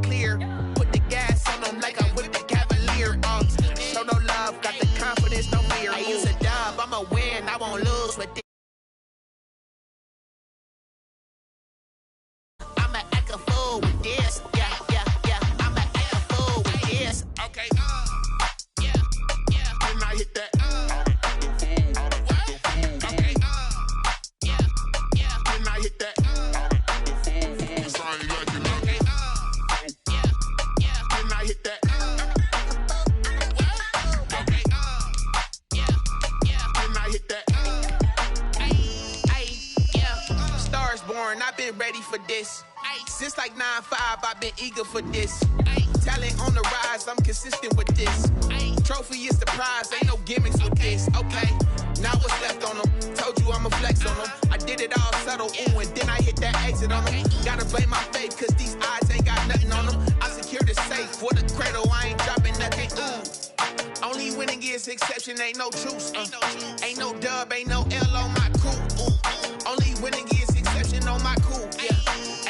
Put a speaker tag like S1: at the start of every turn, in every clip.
S1: clear. Put the gas on them like I'm with the Cavalier. Show no love, got the confidence, no fear. I use a dub, I'ma win, I won't lose with this. I'ma act a fool with this. Yeah, yeah, yeah. I'ma act a fool with this. Okay, yeah, yeah. Then I hit that. Okay, yeah, yeah. Then I hit that. I've been ready for this. Since like 9-5, I've been eager for this. Talent on the rise, I'm consistent with this. Trophy is the prize, ain't no gimmicks with this. Okay, now what's left on them? Told you I'ma flex on them. I did it all subtle, ooh, and then I hit that exit on them. Gotta blame my faith, cause these eyes ain't got nothing on them. I secured the safe for the cradle, I ain't dropping nothing, ooh. Only winning is exception, ain't no truce. Ain't no dub, ain't no L on my crew. Only winning is exception on my crew. Yeah.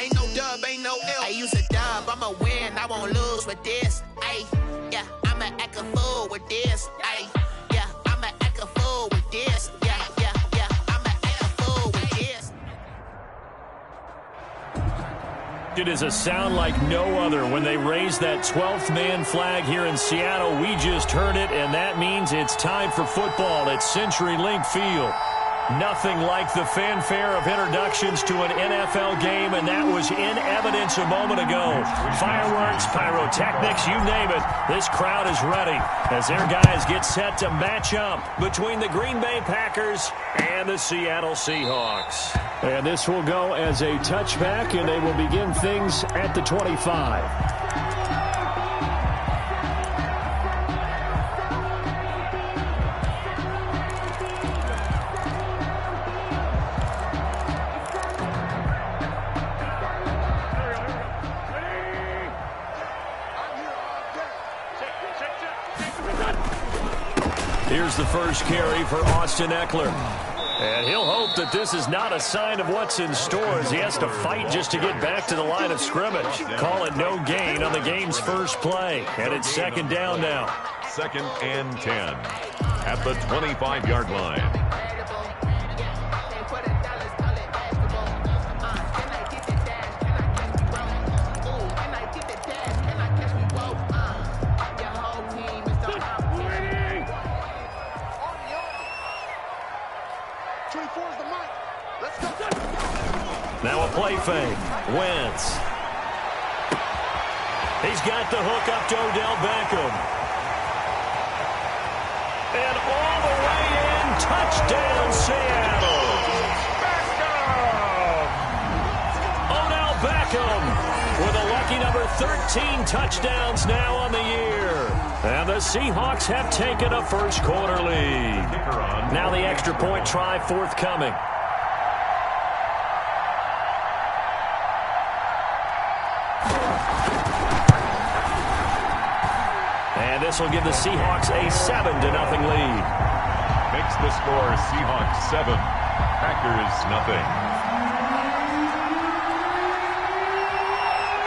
S1: Ain't no dub, ain't no L. I use a dub, I'ma win, I won't lose with this. Ay, yeah, I'ma act a fool with this. Ay, yeah, I'ma act a fool with this. Yeah, yeah, yeah, I'ma act a fool with this.
S2: It is a sound like no other when they raise that 12th man flag here in Seattle. We just heard it, and that means it's time for football at CenturyLink Field. Nothing like the fanfare of introductions to an NFL game, and that was in evidence a moment ago. Fireworks, pyrotechnics, you name it. This crowd is ready as their guys get set to match up between the Green Bay Packers and the Seattle Seahawks. And this will go as a touchback, and they will begin things at the 25. Here's the first carry for Austin Eckler. And he'll hope that this is not a sign of what's in store as he has to fight just to get back to the line of scrimmage. Call it no gain on the game's first play. And it's second down now.
S3: 2nd and 10 at the 25-yard line.
S2: Now a play fake. Wentz. He's got the hook up to Odell Beckham. And all the way in. Touchdown, Seattle. Odell Beckham with a lucky number 13 touchdowns now on the year. And the Seahawks have taken a first quarter lead. Now the extra point try forthcoming. And this will give the Seahawks a 7-0 lead.
S3: Makes the score Seahawks 7, Packers nothing.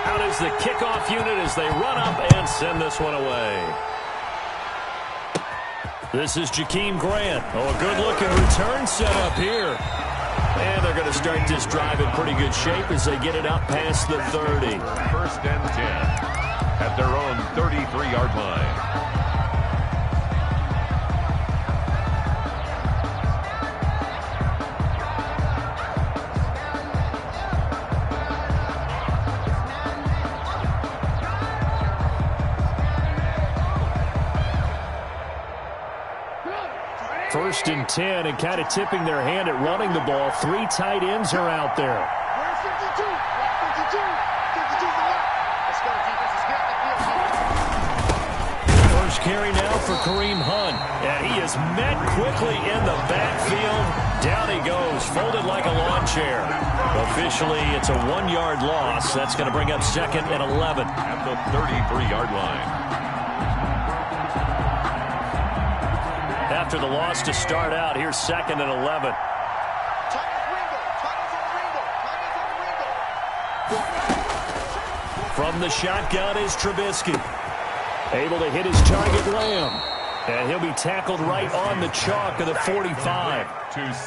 S2: Out is the kickoff unit as they run up and send this one away. This is Jakeem Grant. Oh, a good-looking return set up here. And they're going to start this drive in pretty good shape as they get it up past the 30.
S3: 1st and 10 at their own 33-yard line.
S2: First and 10, and kind of tipping their hand at running the ball. 3 tight ends are out there. First carry now for Kareem Hunt. And he is met quickly in the backfield. Down he goes, folded like a lawn chair. Officially, it's a 1-yard loss. That's going to bring up 2nd and 11.
S3: At the 33-yard line.
S2: After the loss to start out, here's 2nd and 11. From the shotgun is Trubisky. Able to hit his target, Lamb. And he'll be tackled right on the chalk of the 45.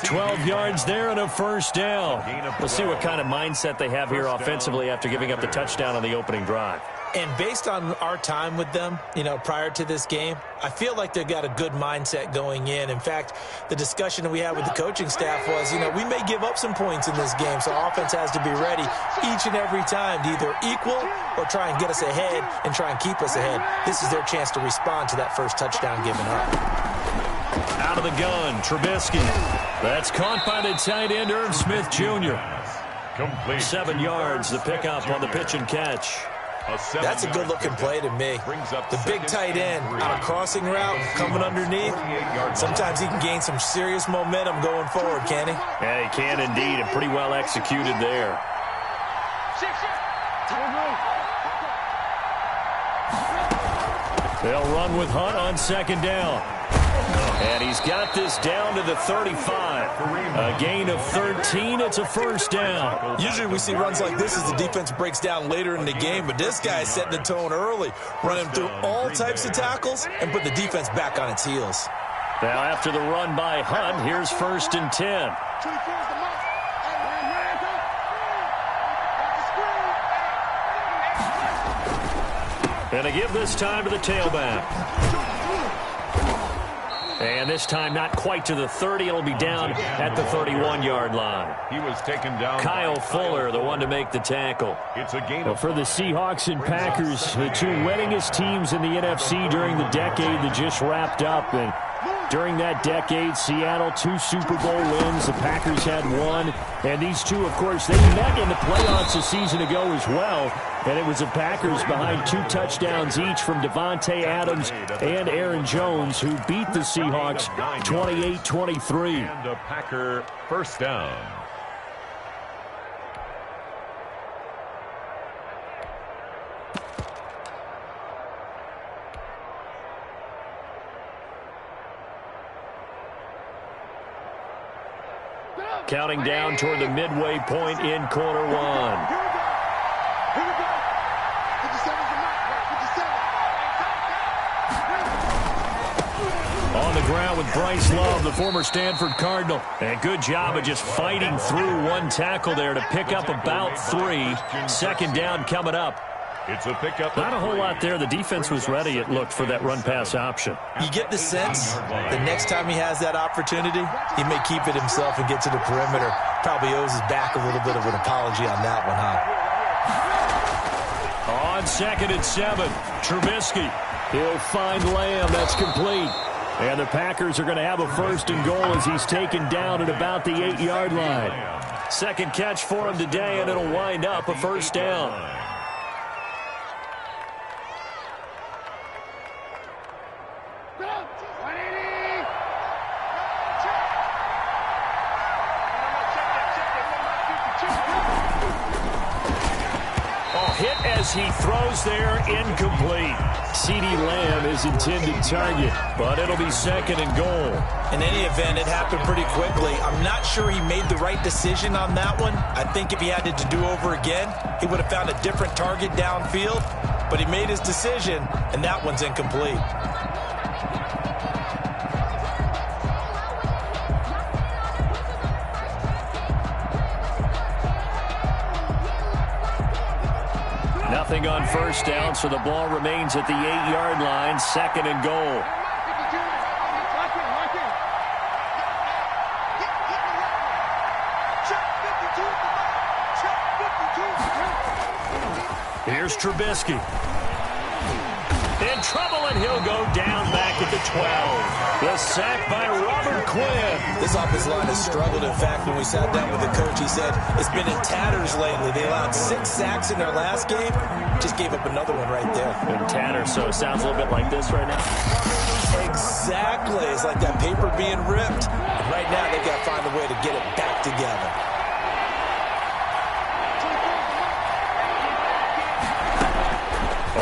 S2: 12 yards there and a first down. We'll see what kind of mindset they have here offensively after giving up the touchdown on the opening drive.
S4: And based on our time with them, prior to this game, I feel like they've got a good mindset going in. In fact, the discussion that we had with the coaching staff was, we may give up some points in this game, so offense has to be ready each and every time to either equal or try and get us ahead and try and keep us ahead. This is their chance to respond to that first touchdown given up.
S2: Out of the gun, Trubisky. That's caught by the tight end, Irv Smith Jr. 7 yards, the pickup on the pitch and catch.
S4: That's a good-looking play to me. The big tight end on a crossing route coming underneath. Sometimes he can gain some serious momentum going forward, can he?
S2: Yeah, he can indeed, and pretty well executed there. They'll run with Hunt on second down. And he's got this down to the 35. A gain of 13. It's a first down.
S4: Usually we see runs like this as the defense breaks down later in the game, but this guy is setting the tone early, running through all types of tackles and put the defense back on its heels.
S2: Now after the run by Hunt, here's 1st and 10. And they give this time to the tailback. And this time not quite to the 30. It'll be down at the 31-yard line.
S3: He was taken down.
S2: Kyle Fuller, the one to make the tackle.
S3: It's a gain.
S2: Well, for the Seahawks and Packers, the two winningest teams in the NFC during the decade that just wrapped up. And during that decade, Seattle, 2 Super Bowl wins. The Packers had 1. And these two, of course, they met in the playoffs a season ago as well. And it was the Packers behind 2 touchdowns each from Devontae Adams and Aaron Jones, who beat the Seahawks 28-23.
S3: And a Packer first down.
S2: Counting down toward the midway point in quarter 1. On the ground with Bryce Love, the former Stanford Cardinal. And good job of just fighting through one tackle there to pick up about 3. Second down coming up.
S3: It's a pickup.
S2: Not a whole lot there. The defense was ready, it looked, for that run-pass option.
S4: You get the sense the next time he has that opportunity, he may keep it himself and get to the perimeter. Probably owes his back a little bit of an apology on that one, huh?
S2: On 2nd and 7, Trubisky. He'll find Lamb. That's complete. And the Packers are going to have a 1st and goal as he's taken down at about the 8-yard line. Second catch for him today, and it'll wind up a first down. Hit as he throws there, incomplete. CeeDee Lamb is intended target, but it'll be 2nd and goal.
S4: In any event, it happened pretty quickly. I'm not sure he made the right decision on that one. I think if he had to do over again, he would have found a different target downfield, but he made his decision, and that one's incomplete.
S2: Nothing on first down, so the ball remains at the 8-yard line, 2nd and goal. Here's Trubisky. In trouble, and he'll go down back at the 12. The sack by Robert Quinn.
S4: This offensive line has struggled. In fact, when we sat down with the coach, he said it's been in tatters lately. They allowed 6 sacks in their last game. Just gave up another one right there.
S2: In tatters, so it sounds a little bit like this right now.
S4: Exactly. It's like that paper being ripped. And right now, they've got to find a way to get it back together.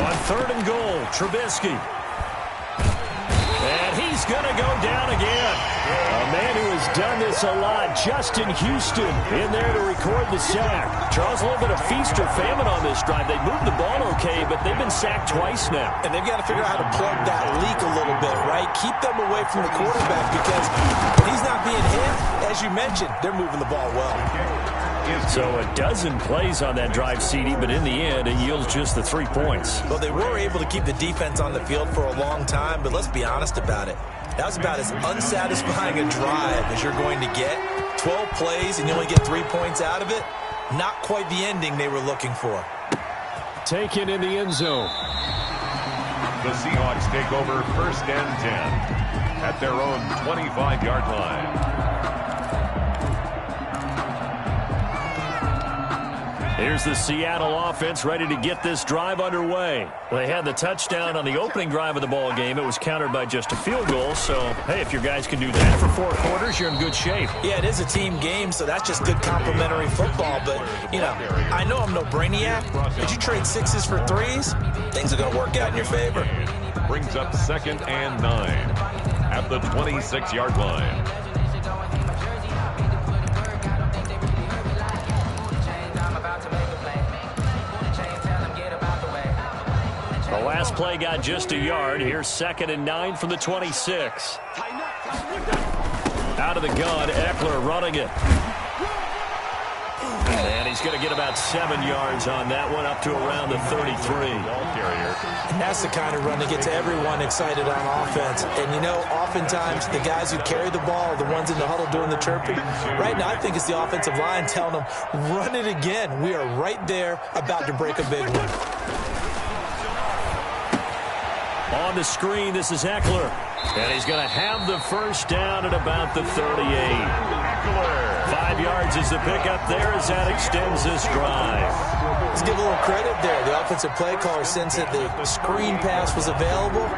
S2: On 3rd and goal, Trubisky. And he's going to go down again. A man who has done this a lot. Justin Houston in there to record the sack. Charles, a little bit of feast or famine on this drive. They moved the ball okay, but they've been sacked twice now.
S4: And they've got to figure out how to plug that leak a little bit, right? Keep them away from the quarterback because when he's not being hit, as you mentioned, they're moving the ball well.
S2: So a dozen plays on that drive, CD, but in the end, it yields just the 3 points.
S4: Well, they were able to keep the defense on the field for a long time, but let's be honest about it. That was about as unsatisfying a drive as you're going to get. 12 plays and you only get 3 points out of it. Not quite the ending they were looking for.
S2: Taken in the end zone.
S3: The Seahawks take over 1st and 10 at their own 25-yard line.
S2: Here's the Seattle offense ready to get this drive underway. They had the touchdown on the opening drive of the ball game. It was countered by just a field goal. So, hey, if your guys can do that for 4 quarters, you're in good shape.
S4: Yeah, it is a team game, so that's just good complimentary football. But, you know, I know I'm no brainiac, but you trade 6s for 3s, things are going to work out in your favor.
S3: Brings up 2nd and 9 at the 26-yard line.
S2: The last play got just a yard. Here's 2nd and 9 from the 26. Out of the gun, Eckler running it. And he's going to get about 7 yards on that one, up to around the 33.
S4: And that's the kind of run that gets everyone excited on offense. And, you know, oftentimes the guys who carry the ball are the ones in the huddle doing the chirping. Right now, I think it's the offensive line telling them, run it again. We are right there about to break a big one.
S2: On the screen, this is Eckler. And he's going to have the first down at about the 38. Eckler. 5 yards is the pickup there as that extends this drive.
S4: Let's give a little credit there. The offensive play caller, since that the screen pass was available,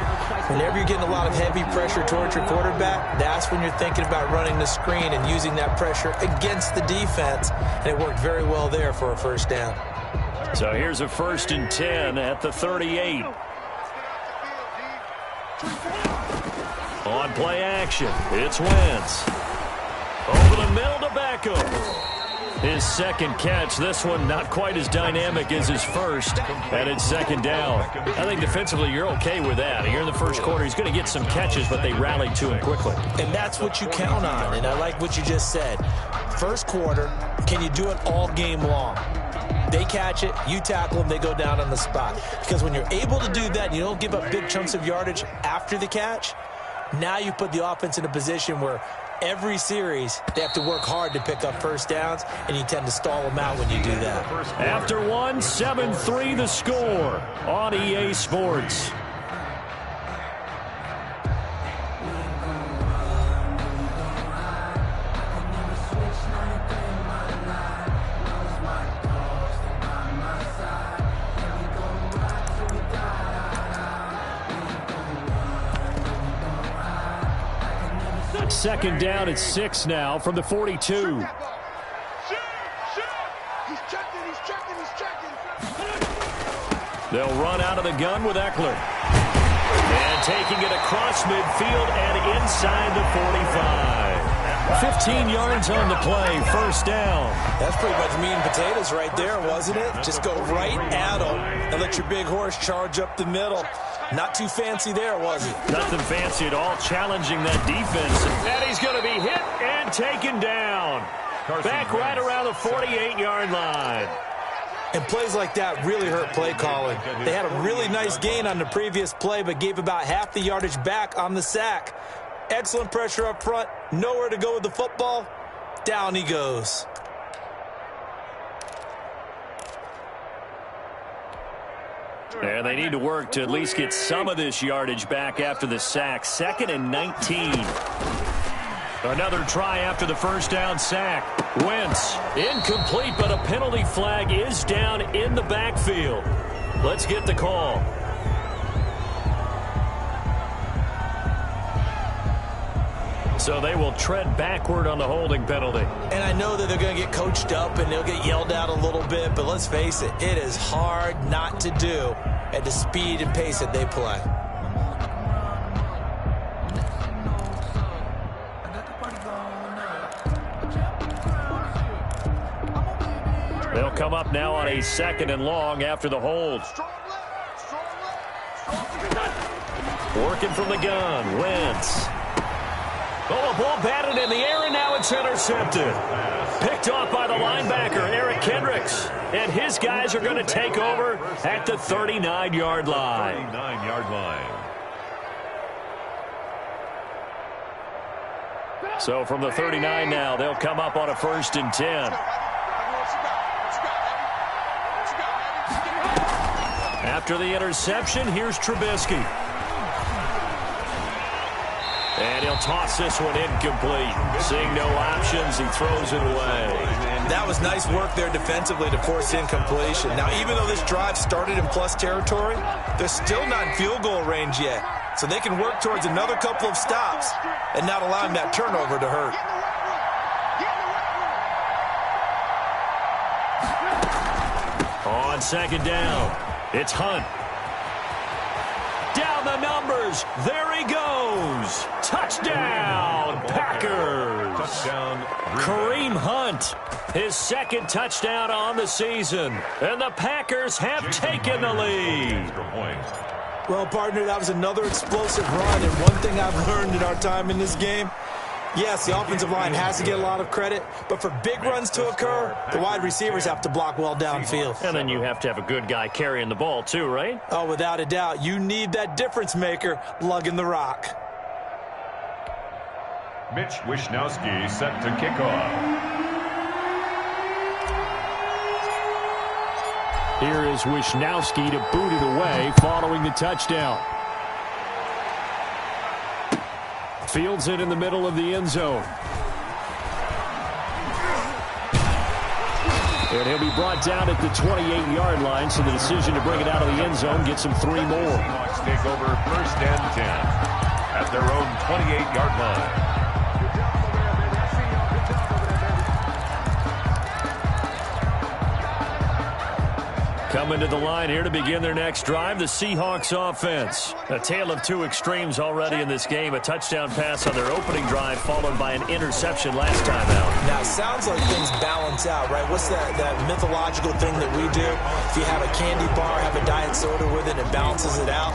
S4: whenever you're getting a lot of heavy pressure towards your quarterback, that's when you're thinking about running the screen and using that pressure against the defense. And it worked very well there for a first down.
S2: So here's a 1st and 10 at the 38. On play action, it's Wentz. Over the middle to Beckham. His second catch, this one not quite as dynamic as his first, and it's 2nd down. I think defensively you're okay with that. Here in the first quarter, he's going to get some catches, but they rallied to him quickly.
S4: And that's what you count on, and I like what you just said. First quarter, can you do it all game long? They catch it, you tackle them, they go down on the spot. Because when you're able to do that and you don't give up big chunks of yardage after the catch, now you put the offense in a position where every series they have to work hard to pick up first downs, and you tend to stall them out when you do that.
S2: After one, 7-3 the score on EA Sports. Second down at 6 now from the 42.
S5: He's checking.
S2: They'll run out of the gun with Eckler. And taking it across midfield and inside the 45. 15 yards on the play, first down.
S4: That's pretty much meat and potatoes right there, wasn't it? Just go right at them and let your big horse charge up the middle. Not too fancy there, was it?
S2: Nothing fancy at all, challenging that defense. And he's going to be hit and taken down. Back right around the 48-yard line.
S4: And plays like that really hurt play calling. They had a really nice gain on the previous play, but gave about half the yardage back on the sack. Excellent pressure up front. Nowhere to go with the football. Down he goes.
S2: And they need to work to at least get some of this yardage back after the sack. 2nd and 19. Another try after the first down sack. Wentz, incomplete, but a penalty flag is down in the backfield. Let's get the call. So they will tread backward on the holding penalty.
S4: And I know that they're going to get coached up and they'll get yelled at a little bit, but let's face it, it is hard not to do at the speed and pace that they play.
S2: They'll come up now on a 2nd and long after the hold. Working from the gun, Wentz. Oh, a ball batted in the air, and now it's intercepted. Picked off by the linebacker, Eric Kendricks. And his guys are going to take over at the 39-yard line.
S3: 39-yard line.
S2: So from the 39 now, they'll come up on a 1st and 10. After the interception, here's Trubisky. And he'll toss this one incomplete. Seeing no options, he throws it away.
S4: That was nice work there defensively to force incompletion. Now, even though this drive started in plus territory, they're still not in field goal range yet. So they can work towards another couple of stops and not allowing that turnover to hurt.
S2: On 2nd down, it's Hunt. Down the numbers. There he goes. Touchdown, Packers.
S3: Touchdown.
S2: Kareem Hunt, his 2nd touchdown on the season. And the Packers have taken the lead.
S4: Well, partner, that was another explosive run. And one thing I've learned in our time in this game, yes, the offensive line has to get a lot of credit, but for big runs to occur, the wide receivers have to block well downfield.
S2: And then you have to have a good guy carrying the ball too, right?
S4: Oh, without a doubt. You need that difference maker lugging the rock.
S3: Mitch Wishnowsky set to kick off.
S2: Here is Wishnowsky to boot it away following the touchdown. Fields it in the middle of the end zone. And he'll be brought down at the 28-yard line, so the decision to bring it out of the end zone gets him 3 more.
S3: Seahawks take over 1st and 10 at their own 28-yard line.
S2: Coming to the line here to begin their next drive, the Seahawks offense. A tale of 2 extremes already in this game. A touchdown pass on their opening drive, followed by an interception last time out.
S4: Now, it sounds like things balance out, right? What's that mythological thing that we do? If you have a candy bar, have a diet soda with it, it balances it out.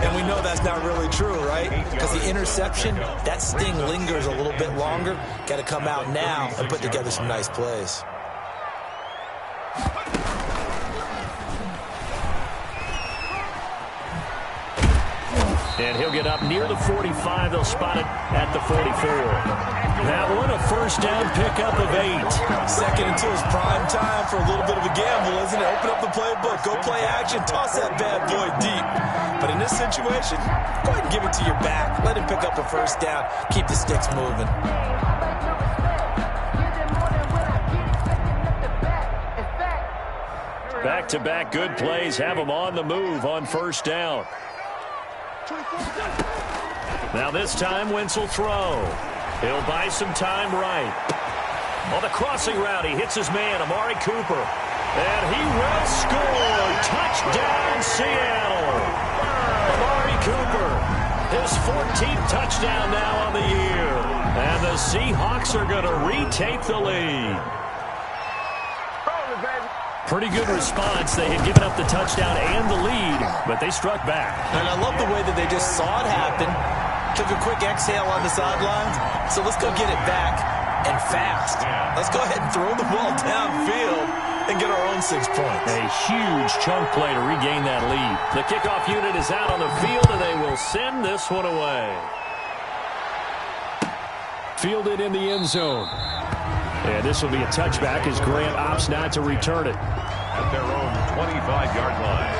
S4: And we know that's not really true, right? Because the interception, that sting lingers a little bit longer. Got to come out now and put together some nice plays.
S2: And he'll get up near the 45. They'll spot it at the 44. That one, a 1st down pickup of 8.
S4: 2nd and 2 is prime time for a little bit of a gamble, isn't it? Open up the playbook, go play action, toss that bad boy deep. But in this situation, go ahead and give it to your back. Let him pick up a 1st down. Keep the sticks moving.
S2: Back-to-back good plays have them on the move on 1st down. Now this time, Wentz will throw. He'll buy some time right. On the crossing route, he hits his man, Amari Cooper. And he will score. Touchdown, Seattle. Amari Cooper, his 14th touchdown now on the year. And the Seahawks are going to retake the lead. Pretty good response. They had given up the touchdown and the lead, but they struck back.
S4: And I love the way that they just saw it happen, took a quick exhale on the sidelines. So let's go get it back and fast. Let's go ahead and throw the ball downfield and get our own 6 points.
S2: A huge chunk play to regain that lead. The kickoff unit is out on the field, and they will send this one away. Fielded in the end zone. And this will be a touchback as Grant opts not to return it.
S3: At their own 25-yard line.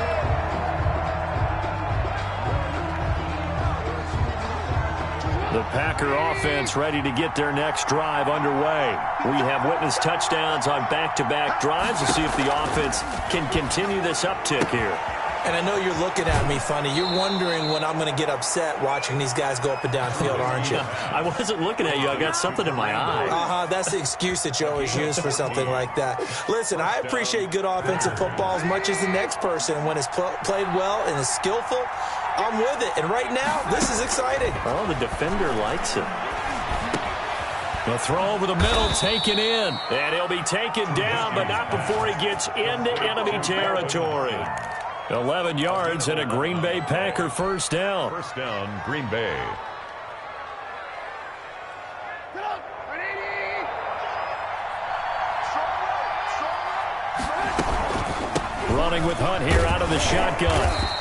S2: The Packer offense ready to get their next drive underway. We have witnessed touchdowns on back-to-back drives. We'll see if the offense can continue this uptick here.
S4: And I know you're looking at me funny. You're wondering when I'm going to get upset watching these guys go up and down field, aren't you?
S2: I wasn't looking at you. I got something in my eye.
S4: That's the excuse that you always use for something like that. Listen, I appreciate good offensive football as much as the next person. When it's played well and is skillful, I'm with it. And right now, this is exciting.
S2: Oh, the defender likes it. The throw over the middle, taken in. And he'll be taken down, but not before he gets into enemy territory. 11 yards and a Green Bay Packer first down.
S3: First down, Green Bay.
S2: Running with Hunt here out of the shotgun.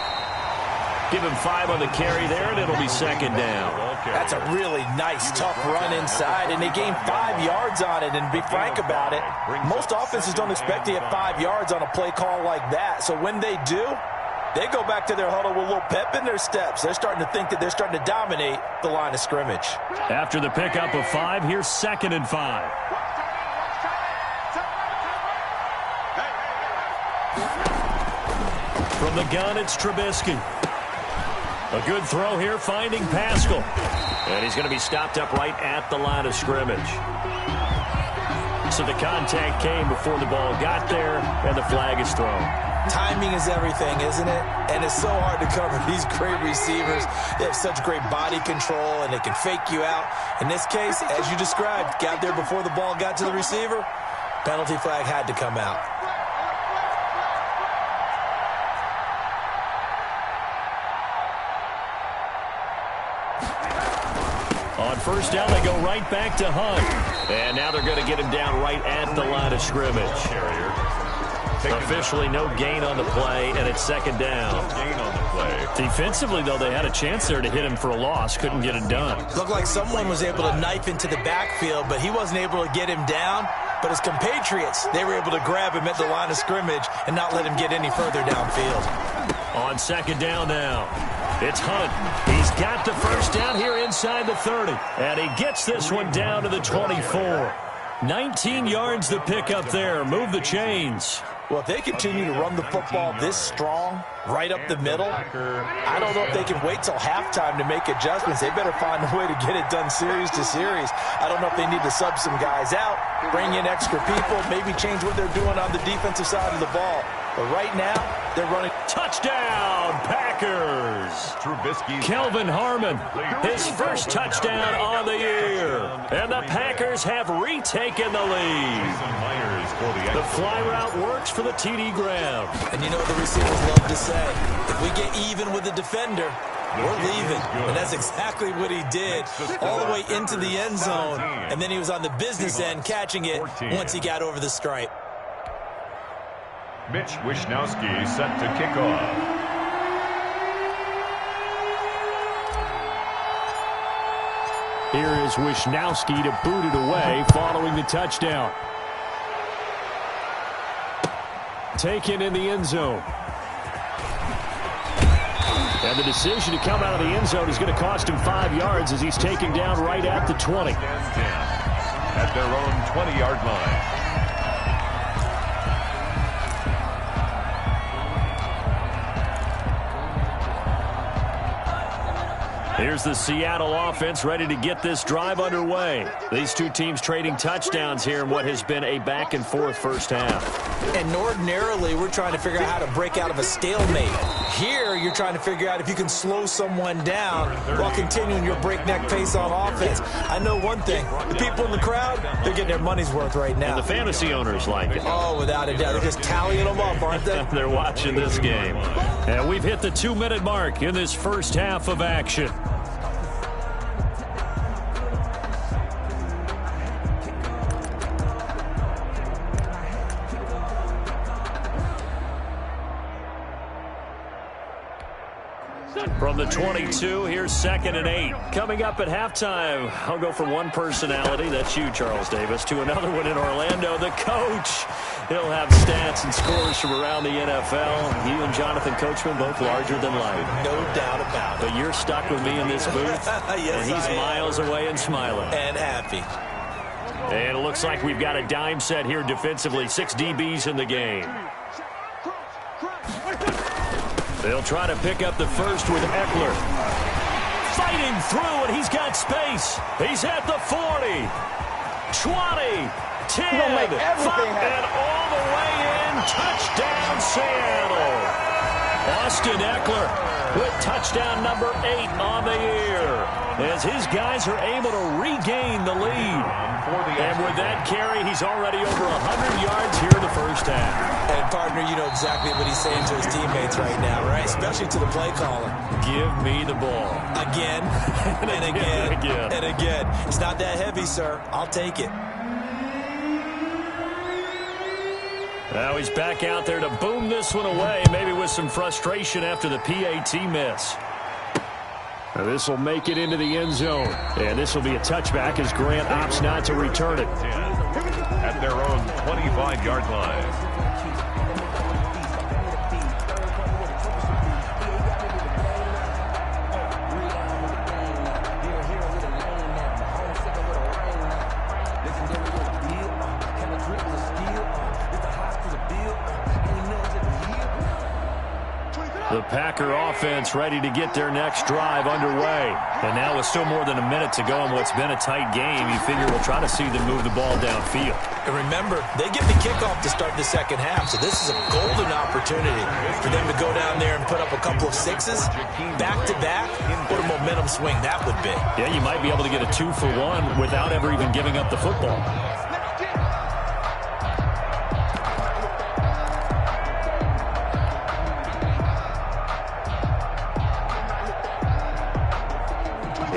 S2: Give him 5 on the carry there, and it'll be second down.
S4: That's a really nice, tough run inside, and they gained 5 yards on it. And to be frank about it, most offenses don't expect to get 5 yards on a play call like that. So when they do, they go back to their huddle with a little pep in their steps. They're starting to think that they're starting to dominate the line of scrimmage.
S2: After the pickup of 5, here's 2nd and 5. From the gun, it's Trubisky. A good throw here, finding Pascal. And he's going to be stopped up right at the line of scrimmage. So the contact came before the ball got there, and the flag is thrown.
S4: Timing is everything, isn't it? And it's so hard to cover these great receivers. They have such great body control, and they can fake you out. In this case, as you described, got there before the ball got to the receiver. Penalty flag had to come out.
S2: On first down, they go right back to Hunt. And now they're going to get him down right at the line of scrimmage. Officially no gain on the play, and it's second down.
S3: Gain on the play.
S2: Defensively, though, they had a chance there to hit him for a loss. Couldn't get it done.
S4: Looked like someone was able to knife into the backfield, but he wasn't able to get him down. But his compatriots, they were able to grab him at the line of scrimmage and not let him get any further downfield.
S2: On second down now, it's Hunt. He's got the first down here inside the 30. And he gets this one down to the 24. 19 yards to pick up there. Move the chains.
S4: Well, if they continue to run the football this strong, right up the middle, I don't know if they can wait till halftime to make adjustments. They better find a way to get it done series to series. I don't know if they need to sub some guys out, bring in extra people, maybe change what they're doing on the defensive side of the ball. But right now, they're running.
S2: Touchdown, Packers!
S3: Trubisky.
S2: Kelvin Harmon, his first touchdown on the year. And the Packers have retaken the lead. The fly route works for the TD grab.
S4: And you know what the receivers love to say? If we get even with the defender, we're leaving. And that's exactly what he did, all the way into the end zone. And then he was on the business end catching it once he got over the stripe.
S3: Mitch Wishnowsky set to kick off.
S2: Here is Wishnowsky to boot it away following the touchdown. Taken in the end zone. And the decision to come out of the end zone is going to cost him 5 yards as he's taken down right at the 20.
S3: At their own 20-yard line.
S2: Here's the Seattle offense ready to get this drive underway. These two teams trading touchdowns here in what has been a back-and-forth first half.
S4: And ordinarily, we're trying to figure out how to break out of a stalemate. Here, you're trying to figure out if you can slow someone down while continuing your breakneck pace on offense. I know one thing. The people in the crowd, they're getting their money's worth right now.
S2: And the fantasy owners like it.
S4: Oh, without a doubt. They're just tallying them up, aren't they?
S2: They're watching this game. And we've hit the 2-minute mark in this first half of action. From the 22, here's 2nd and 8. Coming up at halftime, I'll go from one personality, that's you, Charles Davis, to another one in Orlando, the coach. He'll have stats and scores from around the NFL. You and Jonathan Coachman, both larger than life.
S4: No doubt about it.
S2: But you're stuck with me in this booth,
S4: yes,
S2: and he's miles away and smiling.
S4: And happy.
S2: And it looks like we've got a dime set here defensively. 6 DBs in the game. They'll try to pick up the first with Eckler. Fighting through, and he's got space. He's at the 40, 20, 10, 5, and all the way in. Touchdown, Seattle. Austin Eckler with touchdown number 8 on the year as his guys are able to regain the lead. And with that carry, he's already over 100 yards here in the first half.
S4: And, partner, you know exactly what he's saying to his teammates right now, right? Especially to the play caller.
S2: Give me the ball.
S4: Again, and again, and again. It's not that heavy, sir. I'll take it.
S2: Now he's back out there to boom this one away, maybe with some frustration after the PAT miss. This will make it into the end zone. And this will be a touchback as Grant opts not to return it.
S3: At their own 25-yard line.
S2: The Packer offense ready to get their next drive underway. And now with still more than a minute to go in what's been a tight game, you figure we'll try to see them move the ball downfield.
S4: And remember, they get the kickoff to start the second half, so this is a golden opportunity for them to go down there and put up a couple of sixes back-to-back. What a momentum swing that would be.
S2: Yeah, you might be able to get a 2-for-1 without ever even giving up the football.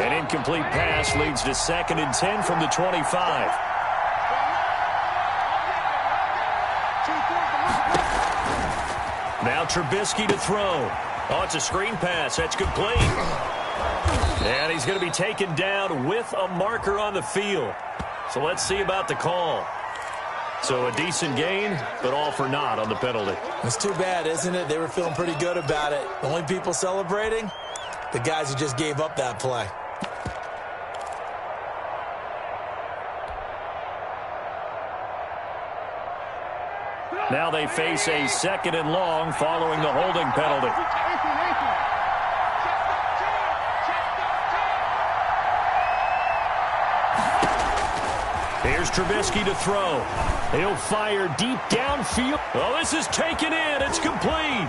S2: An incomplete pass leads to 2nd and 10 from the 25. Now Trubisky to throw. Oh, it's a screen pass. That's complete. And he's going to be taken down with a marker on the field. So let's see about the call. So a decent gain, but all for naught on the penalty.
S4: It's too bad, isn't it? They were feeling pretty good about it. The only people celebrating, the guys who just gave up that play.
S2: Now they face a 2nd and long following the holding penalty. Here's Trubisky to throw. He'll fire deep downfield. Oh, this is taken in. It's complete.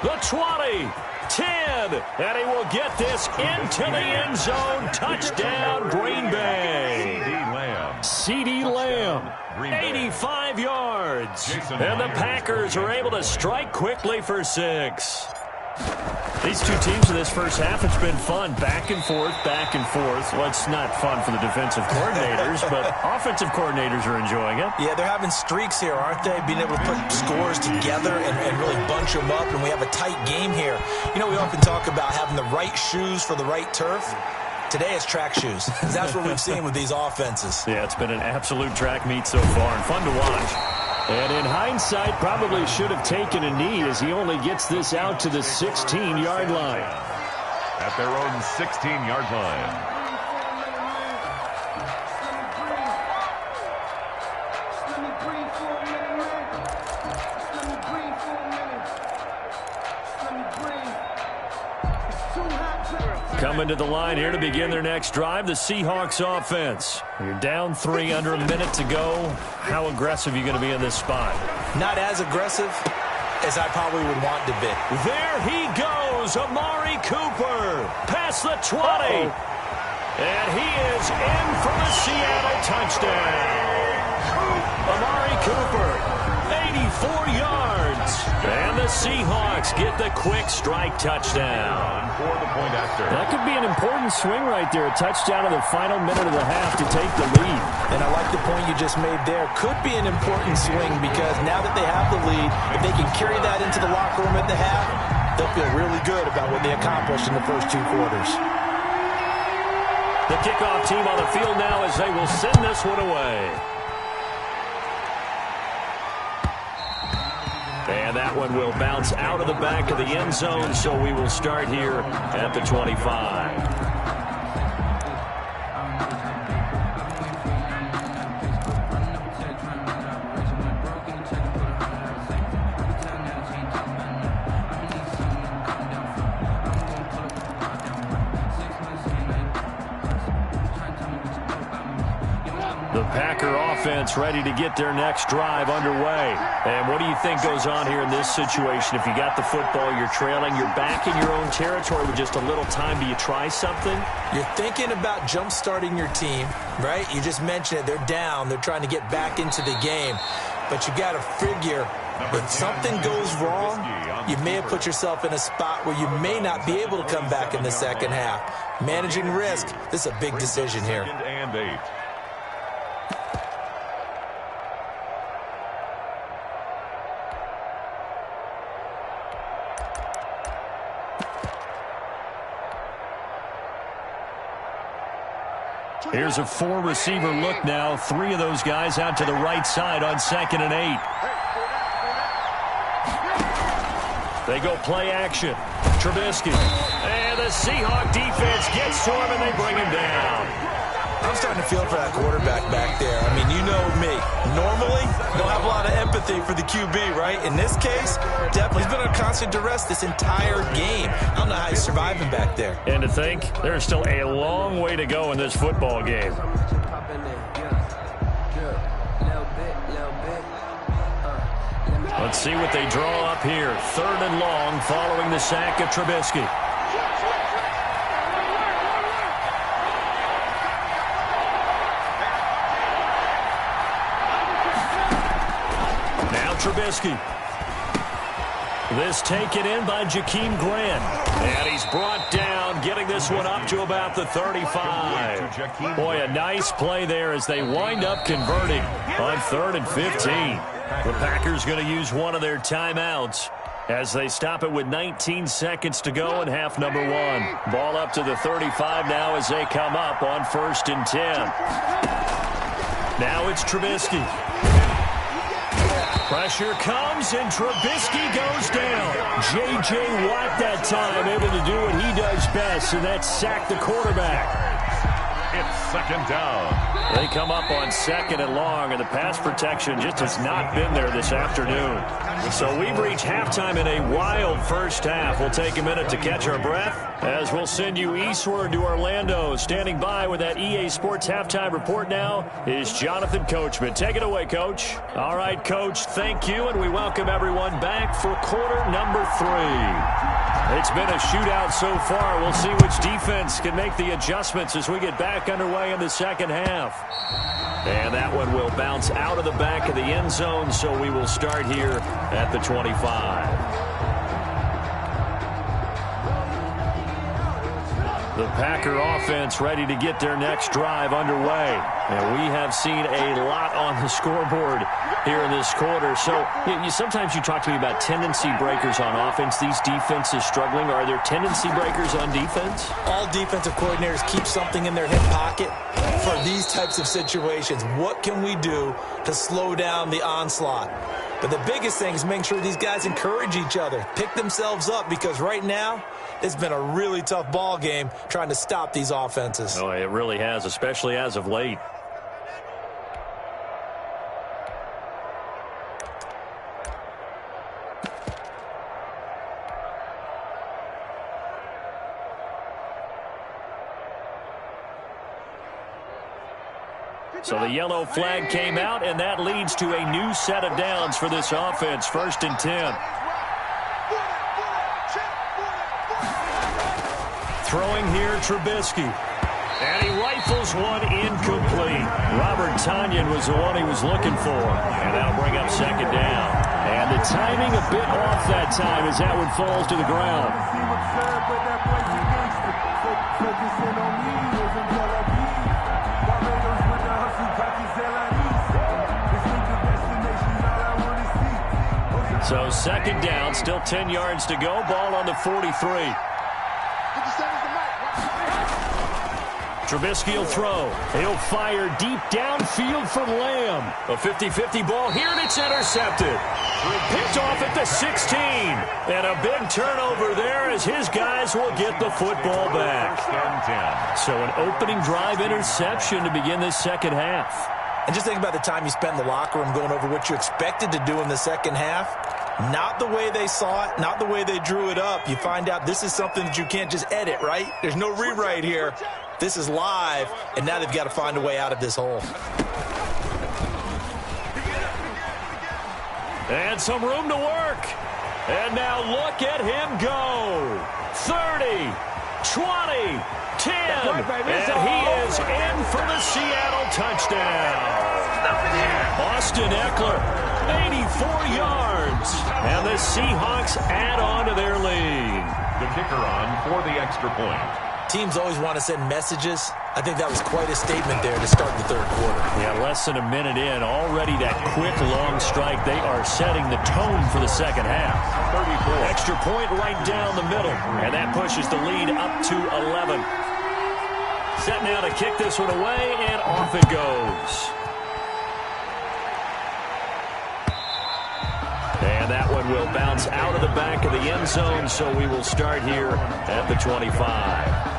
S2: The 20, 10, and he will get this into the end zone. Touchdown, Green Bay. CeeDee Lamb, 85 yards. And the Packers are able to strike quickly for 6. These two teams in this first half, it's been fun. Back and forth, back and forth. Well, it's not fun for the defensive coordinators, but offensive coordinators are enjoying it.
S4: Yeah, they're having streaks here, aren't they? Being able to put scores together and really bunch them up, and we have a tight game here. You know, we often talk about having the right shoes for the right turf. Today it's track shoes. That's what we've seen with these offenses.
S2: Yeah, it's been an absolute track meet so far and fun to watch. And in hindsight, probably should have taken a knee as he only gets this out to the 16-yard line.
S3: At their own 16-yard line.
S2: Coming to the line here to begin their next drive, the Seahawks offense. You're down 3 under a minute to go. How aggressive are you going to be in this spot?
S4: Not as aggressive as I probably would want to be.
S2: There he goes, Amari Cooper, past the 20. And he is in for the Seattle touchdown. Amari Cooper, 84 yards. And the Seahawks get the quick strike touchdown.
S3: For the point after.
S2: That could be an important swing right there. A touchdown in the final minute of the half to take the lead.
S4: And I like the point you just made there. Could be an important swing because now that they have the lead, if they can carry that into the locker room at the half, they'll feel really good about what they accomplished in the first 2 quarters.
S2: The kickoff team on the field now as they will send this one away. And that one will bounce out of the back of the end zone, so we will start here at the 25. The Packer offense ready to get their next drive underway. And what do you think goes on here in this situation? If you got the football, you're trailing, you're back in your own territory with just a little time. Do you try something?
S4: You're thinking about jump-starting your team, right? You just mentioned it. They're down. They're trying to get back into the game. But you got to figure if something goes wrong, you may have put yourself in a spot where you may not be able to come back in the second half. Managing risk, this is a big decision here.
S3: Second and 8.
S2: Here's a 4-receiver look now. 3 of those guys out to the right side on 2nd and 8. They go play action. Trubisky. And the Seahawk defense gets to him, and they bring him down.
S4: I'm starting to feel for that quarterback back there. I mean, you know me. Normally, don't have a lot of empathy for the QB, right? In this case, definitely he's been on constant duress this entire game. I don't know how he's surviving back there.
S2: And to think, there's still a long way to go in this football game. Let's see what they draw up here. 3rd and long following the sack of Trubisky. Trubisky. This taken in by Jakeem Grant. And he's brought down, getting this one up to about the 35. Boy, a nice play there as they wind up converting on 3rd and 15. The Packers going to use one of their timeouts as they stop it with 19 seconds to go in half number 1. Ball up to the 35 now as they come up on 1st and 10. Now it's Trubisky. Pressure comes, and Trubisky goes down. J.J. Watt that time able to do what he does best, and that's sack the quarterback.
S3: It's 2nd down.
S2: They come up on 2nd and long, and the pass protection just has not been there this afternoon. So we've reached halftime in a wild first half. We'll take a minute to catch our breath as we'll send you eastward to Orlando. Standing by with that EA Sports halftime report now is Jonathan Coachman. Take it away, Coach. All right, Coach, thank you, and we welcome everyone back for quarter number 3. It's been a shootout so far. We'll see which defense can make the adjustments as we get back underway in the second half. And that one will bounce out of the back of the end zone, so we will start here at the 25. The Packer offense ready to get their next drive underway. And we have seen a lot on the scoreboard here in this quarter. So sometimes you talk to me about tendency breakers on offense. These defenses struggling. Are there tendency breakers on defense?
S4: All defensive coordinators keep something in their hip pocket for these types of situations. What can we do to slow down the onslaught? But the biggest thing is making sure these guys encourage each other, pick themselves up, because right now it's been a really tough ball game trying to stop these offenses.
S2: Oh, it really has, especially as of late. So the yellow flag came out, and that leads to a new set of downs for this offense. 1st and 10. Throwing here, Trubisky. And he rifles one incomplete. Robert Tonyan was the one he was looking for. And that'll bring up 2nd down. And the timing a bit off that time as that one falls to the ground. So 2nd down, still 10 yards to go. Ball on the 43. Trubisky will throw. He'll fire deep downfield for Lamb. A 50-50 ball here, and it's intercepted. Picked off at the 16. And a big turnover there as his guys will get the football back. So an opening drive interception to begin this second half.
S4: And just think about the time you spent in the locker room going over what you expected to do in the second half. Not the way they saw it, not the way they drew it up. You find out this is something that you can't just edit, right? There's no rewrite here. This is live, and now they've got to find a way out of this hole.
S2: And some room to work. And now look at him go. 30, 20, 10. And he is in for the Seattle touchdown. Austin Eckler, 84 yards. And the Seahawks add on to their lead.
S3: The kicker on for the extra point.
S4: Teams always want to send messages. I think that was quite a statement there to start the third quarter.
S2: Yeah, less than a minute in. Already that quick, long strike. They are setting the tone for the second half. 34. Extra point right down the middle. And that pushes the lead up to 11. Set now to kick this one away, and off it goes. And that one will bounce out of the back of the end zone, so we will start here at the 25.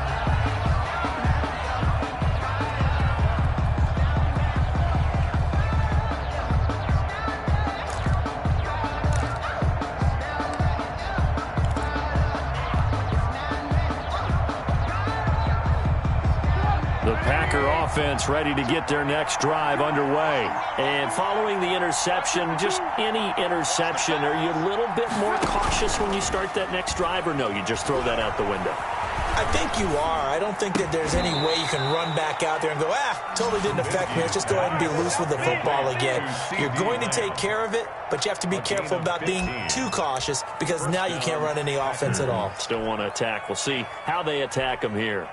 S2: Offense ready to get their next drive underway. And following the interception, just any interception, are you a little bit more cautious when you start that next drive, or no, you just throw that out the window?
S4: I think you are. I don't think that there's any way you can run back out there and go, totally didn't affect me. Let's just go ahead and be loose with the football again. You're going to take care of it, but you have to be careful about being too cautious because now you can't run any offense at all.
S2: Still want to attack. We'll see how they attack them here.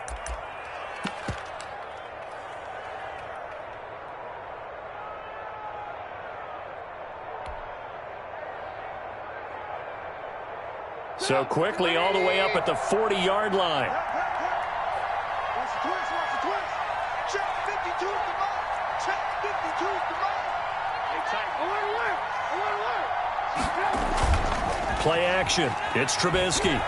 S2: So quickly all the way up at the 40-yard line. Play action. It's Trubisky.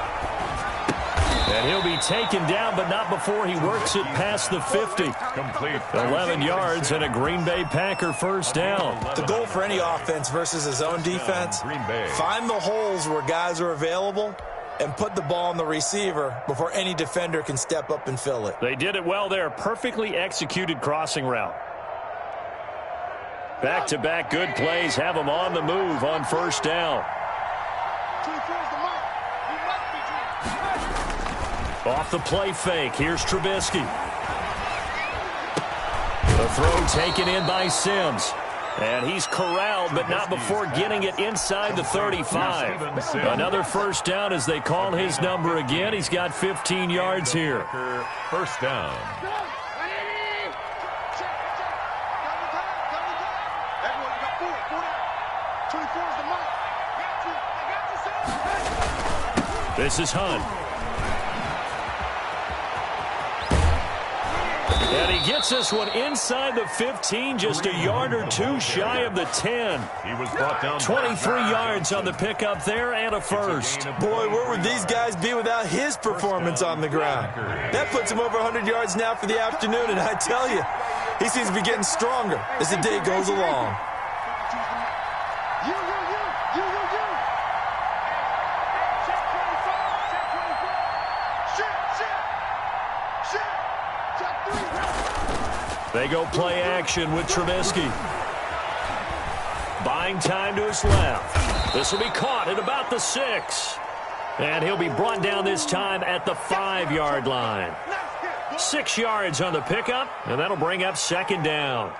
S2: And he'll be taken down, but not before he works it past the 50.
S3: Complete.
S2: 11 yards and a Green Bay Packer first down.
S4: The goal for any offense versus his own defense, find the holes where guys are available and put the ball on the receiver before any defender can step up and fill it.
S2: They did it well there. Perfectly executed crossing route. Back-to-back good plays have them on the move on first down. Off the play fake, here's Trubisky. The throw taken in by Sims. And he's corralled, but not before getting it inside the 35. Another first down as they call his number again. He's got 15 yards here.
S3: First down.
S2: This is Hunt. And he gets this one inside the 15, just a yard or two shy of the 10.
S3: He was brought down
S2: 23 yards on the pickup there and a first.
S4: Boy, where would these guys be without his performance on the ground? That puts him over 100 yards now for the afternoon, and I tell you, he seems to be getting stronger as the day goes along.
S2: They go play action with Trubisky. Buying time to his left. This will be caught at about the 6. And he'll be brought down this time at the 5-yard line. 6 yards on the pickup, and that'll bring up second down.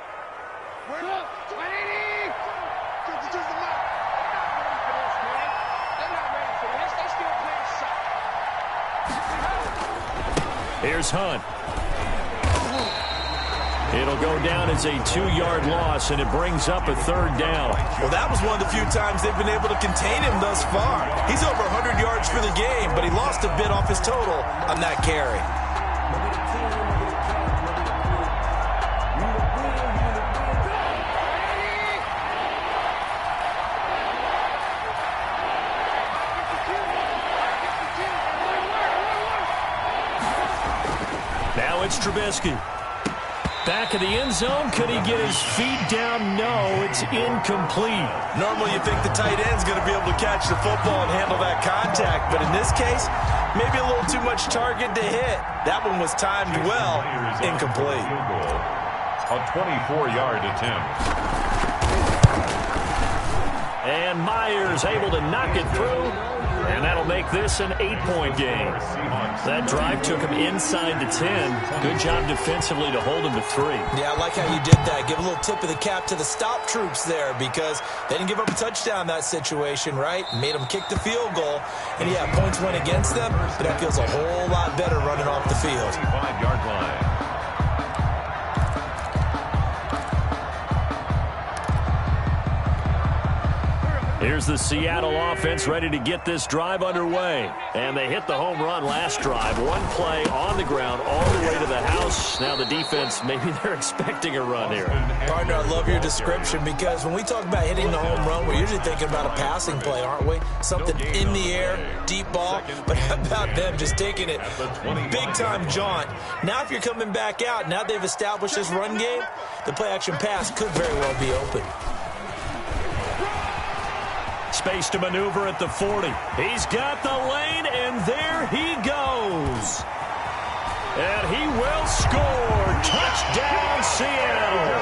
S2: Here's Hunt. It'll go down as a 2-yard loss, and it brings up a third down.
S4: Well, that was one of the few times they've been able to contain him thus far. He's over 100 yards for the game, but he lost a bit off his total on that carry.
S2: Now it's Trubisky. Back of the end zone. Could he get his feet down? No, it's incomplete.
S4: Normally you think the tight end's going to be able to catch the football and handle that contact, but in this case, maybe a little too much target to hit. That one was timed well, incomplete.
S3: A 24-yard attempt.
S2: And Myers able to knock it through, and that'll make this an 8-point game. That drive took him inside the 10. Good job defensively to hold him to 3.
S4: Yeah, I like how you did that. Give a little tip of the cap to the stop troops there because they didn't give up a touchdown in that situation, right? Made them kick the field goal. And, yeah, points went against them, but that feels a whole lot better running off the field.
S3: 5-yard line.
S2: Here's the Seattle offense ready to get this drive underway. And they hit the home run last drive. One play on the ground all the way to the house. Now the defense, maybe they're expecting a run here.
S4: Partner, I love your description because when we talk about hitting the home run, we're usually thinking about a passing play, aren't we? Something in the air, deep ball. But how about them just taking it big-time jaunt? Now if you're coming back out, now they've established this run game, the play-action pass could very well be open.
S2: Space to maneuver at the 40. He's got the lane, and there he goes. And he will score. Touchdown, Seattle.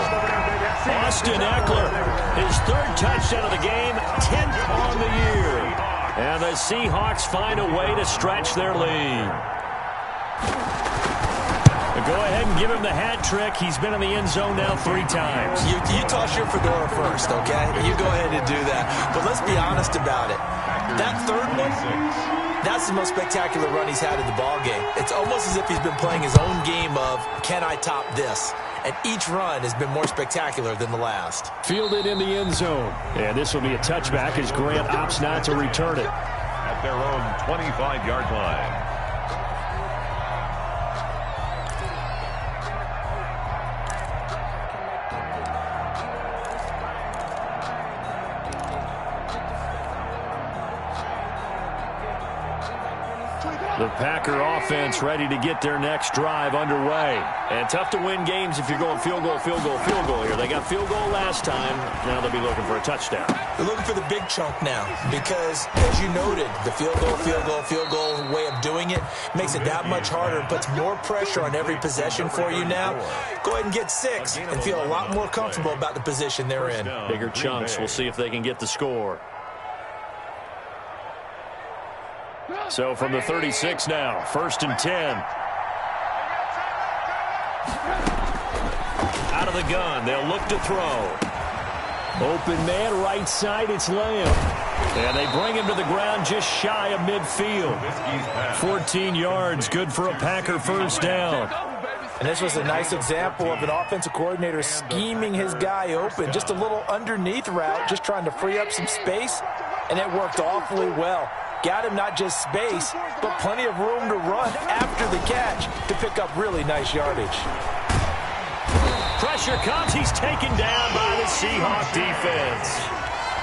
S2: Austin Eckler, his 3rd touchdown of the game, 10th on the year. And the Seahawks find a way to stretch their lead. Go ahead and give him the hat trick. He's been in the end zone now 3 times.
S4: You toss your fedora first, okay? You go ahead and do that. But let's be honest about it. That 3rd one, that's the most spectacular run he's had in the ball game. It's almost as if he's been playing his own game of, can I top this? And each run has been more spectacular than the last.
S2: Fielded in the end zone. And this will be a touchback as Grant opts not to return it.
S3: At their own 25-yard line.
S2: The Packer offense ready to get their next drive underway. And tough to win games if you're going field goal, field goal, field goal here. They got field goal last time. Now they'll be looking for a touchdown.
S4: They're looking for the big chunk now because, as you noted, the field goal, field goal, field goal way of doing it makes it that much harder and puts more pressure on every possession for you now. Go ahead and get 6 and feel a lot more comfortable about the position they're in.
S2: Bigger chunks. We'll see if they can get the score. So from the 36 now, 1st and 10. Out of the gun, they'll look to throw. Open man, right side, it's Lamb. And they bring him to the ground just shy of midfield. 14 yards, good for a Packer 1st down.
S4: And this was a nice example of an offensive coordinator scheming his guy open. Just a little underneath route, just trying to free up some space. And it worked awfully well. Got him not just space, but plenty of room to run after the catch to pick up really nice yardage.
S2: Pressure comes. He's taken down by the Seahawk defense.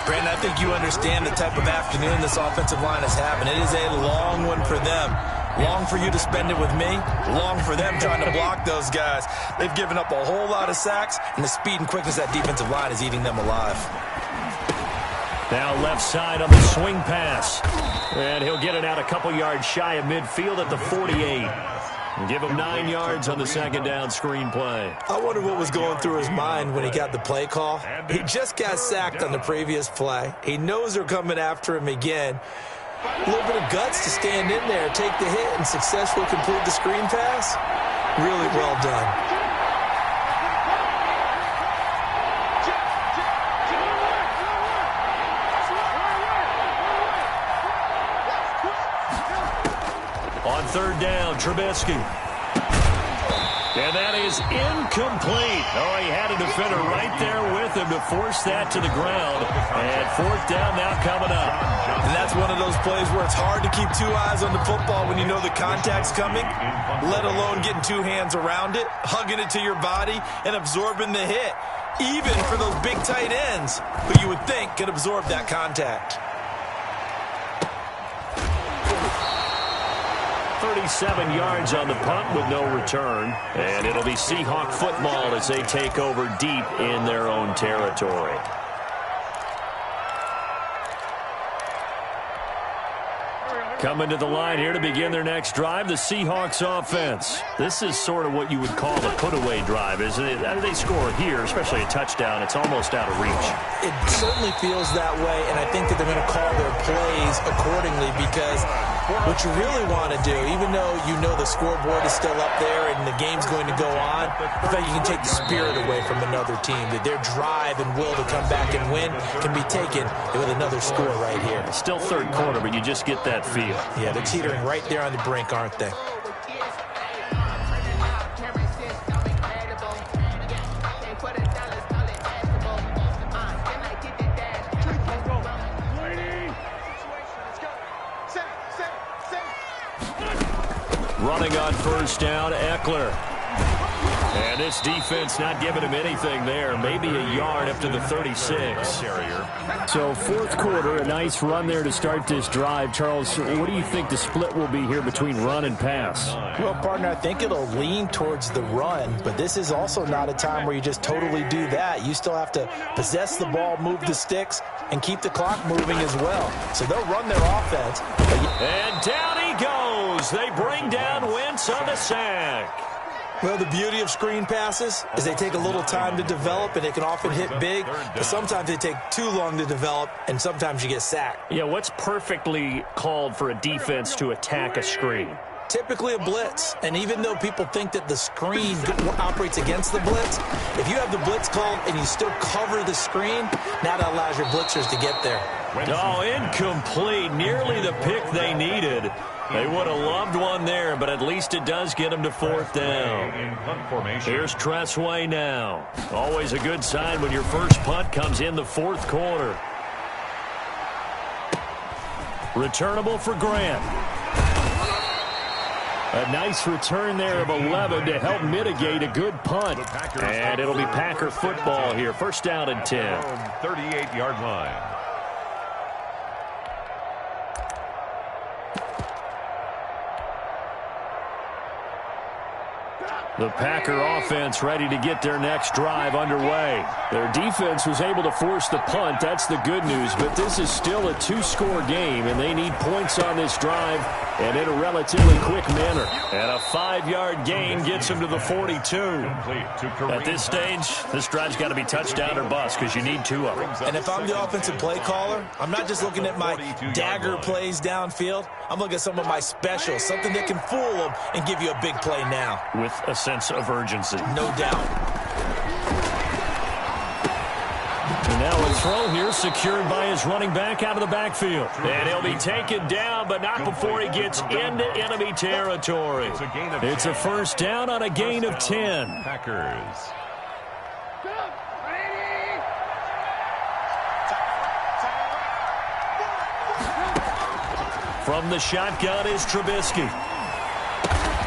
S4: Brandon, I think you understand the type of afternoon this offensive line is having. It is a long one for them. Long for you to spend it with me. Long for them trying to block those guys. They've given up a whole lot of sacks, and the speed and quickness of that defensive line is eating them alive.
S2: Now left side on the swing pass. And he'll get it out a couple yards shy of midfield at the 48. And give him 9 yards on the 2nd down screen play.
S4: I wonder what was going through his mind when he got the play call. He just got sacked on the previous play. He knows they're coming after him again. A little bit of guts to stand in there, take the hit, and successfully complete the screen pass. Really well done.
S2: On 3rd down, Trubisky. And that is incomplete. Oh, he had a defender right there with him to force that to the ground. And 4th down now coming up.
S4: And that's one of those plays where it's hard to keep 2 eyes on the football when you know the contact's coming, let alone getting 2 hands around it, hugging it to your body, and absorbing the hit. Even for those big tight ends who you would think could absorb that contact.
S2: 37 yards on the punt with no return. And it'll be Seahawk football as they take over deep in their own territory. Coming to the line here to begin their next drive, the Seahawks offense. This is sort of what you would call a put-away drive, isn't it? They score here, especially a touchdown. It's almost out of reach.
S4: It certainly feels that way, and I think that they're going to call their plays accordingly because what you really want to do, even though you know the scoreboard is still up there and the game's going to go on, I feel like you can take the spirit away from another team, that their drive and will to come back and win can be taken with another score right here.
S2: Still third quarter, but you just get that feel.
S4: Yeah, they're teetering right there on the brink, aren't they?
S2: Running on first down, Eckler. And this defense not giving him anything there. Maybe a yard up to the 36. So fourth quarter, a nice run there to start this drive. Charles, what do you think the split will be here between run and pass?
S4: Well, partner, I think it'll lean towards the run, but this is also not a time where you just totally do that. You still have to possess the ball, move the sticks, and keep the clock moving as well. So they'll run their offense.
S2: And down he goes. They bring down Wentz on the sack.
S4: Well, the beauty of screen passes is they take a little time to develop, and they can often hit big, but sometimes they take too long to develop, and sometimes you get sacked.
S2: Yeah, what's perfectly called for a defense to attack a screen?
S4: Typically a blitz, and even though people think that the screen operates against the blitz, if you have the blitz called and you still cover the screen, now that allows your blitzers to get there.
S2: Oh, incomplete. Nearly the pick they needed. They would have loved one there, but at least it does get them to fourth down. Here's Tressway now. Always a good sign when your first punt comes in the fourth quarter. Returnable for Grant. A nice return there of 11 to help mitigate a good punt. And it'll be Packer football here. First down and 10.
S3: 38-yard line.
S2: The Packer offense ready to get their next drive underway. Their defense was able to force the punt. That's the good news. But this is still a two-score game, and they need points on this drive and in a relatively quick manner. And a 5-yard gain gets them to the 42. At this stage, this drive's got to be touchdown or bust because you need two of them.
S4: And if I'm the offensive play caller, I'm not just looking at my dagger plays downfield. I'm looking at some of my specials, something that can fool them and give you a big play now.
S2: With a sense of urgency.
S4: No doubt.
S2: And now a throw here secured by his running back out of the backfield. And he'll be taken down, but not before he gets into enemy territory. It's a first down on a gain of 10.
S3: Packers.
S2: From the shotgun is Trubisky.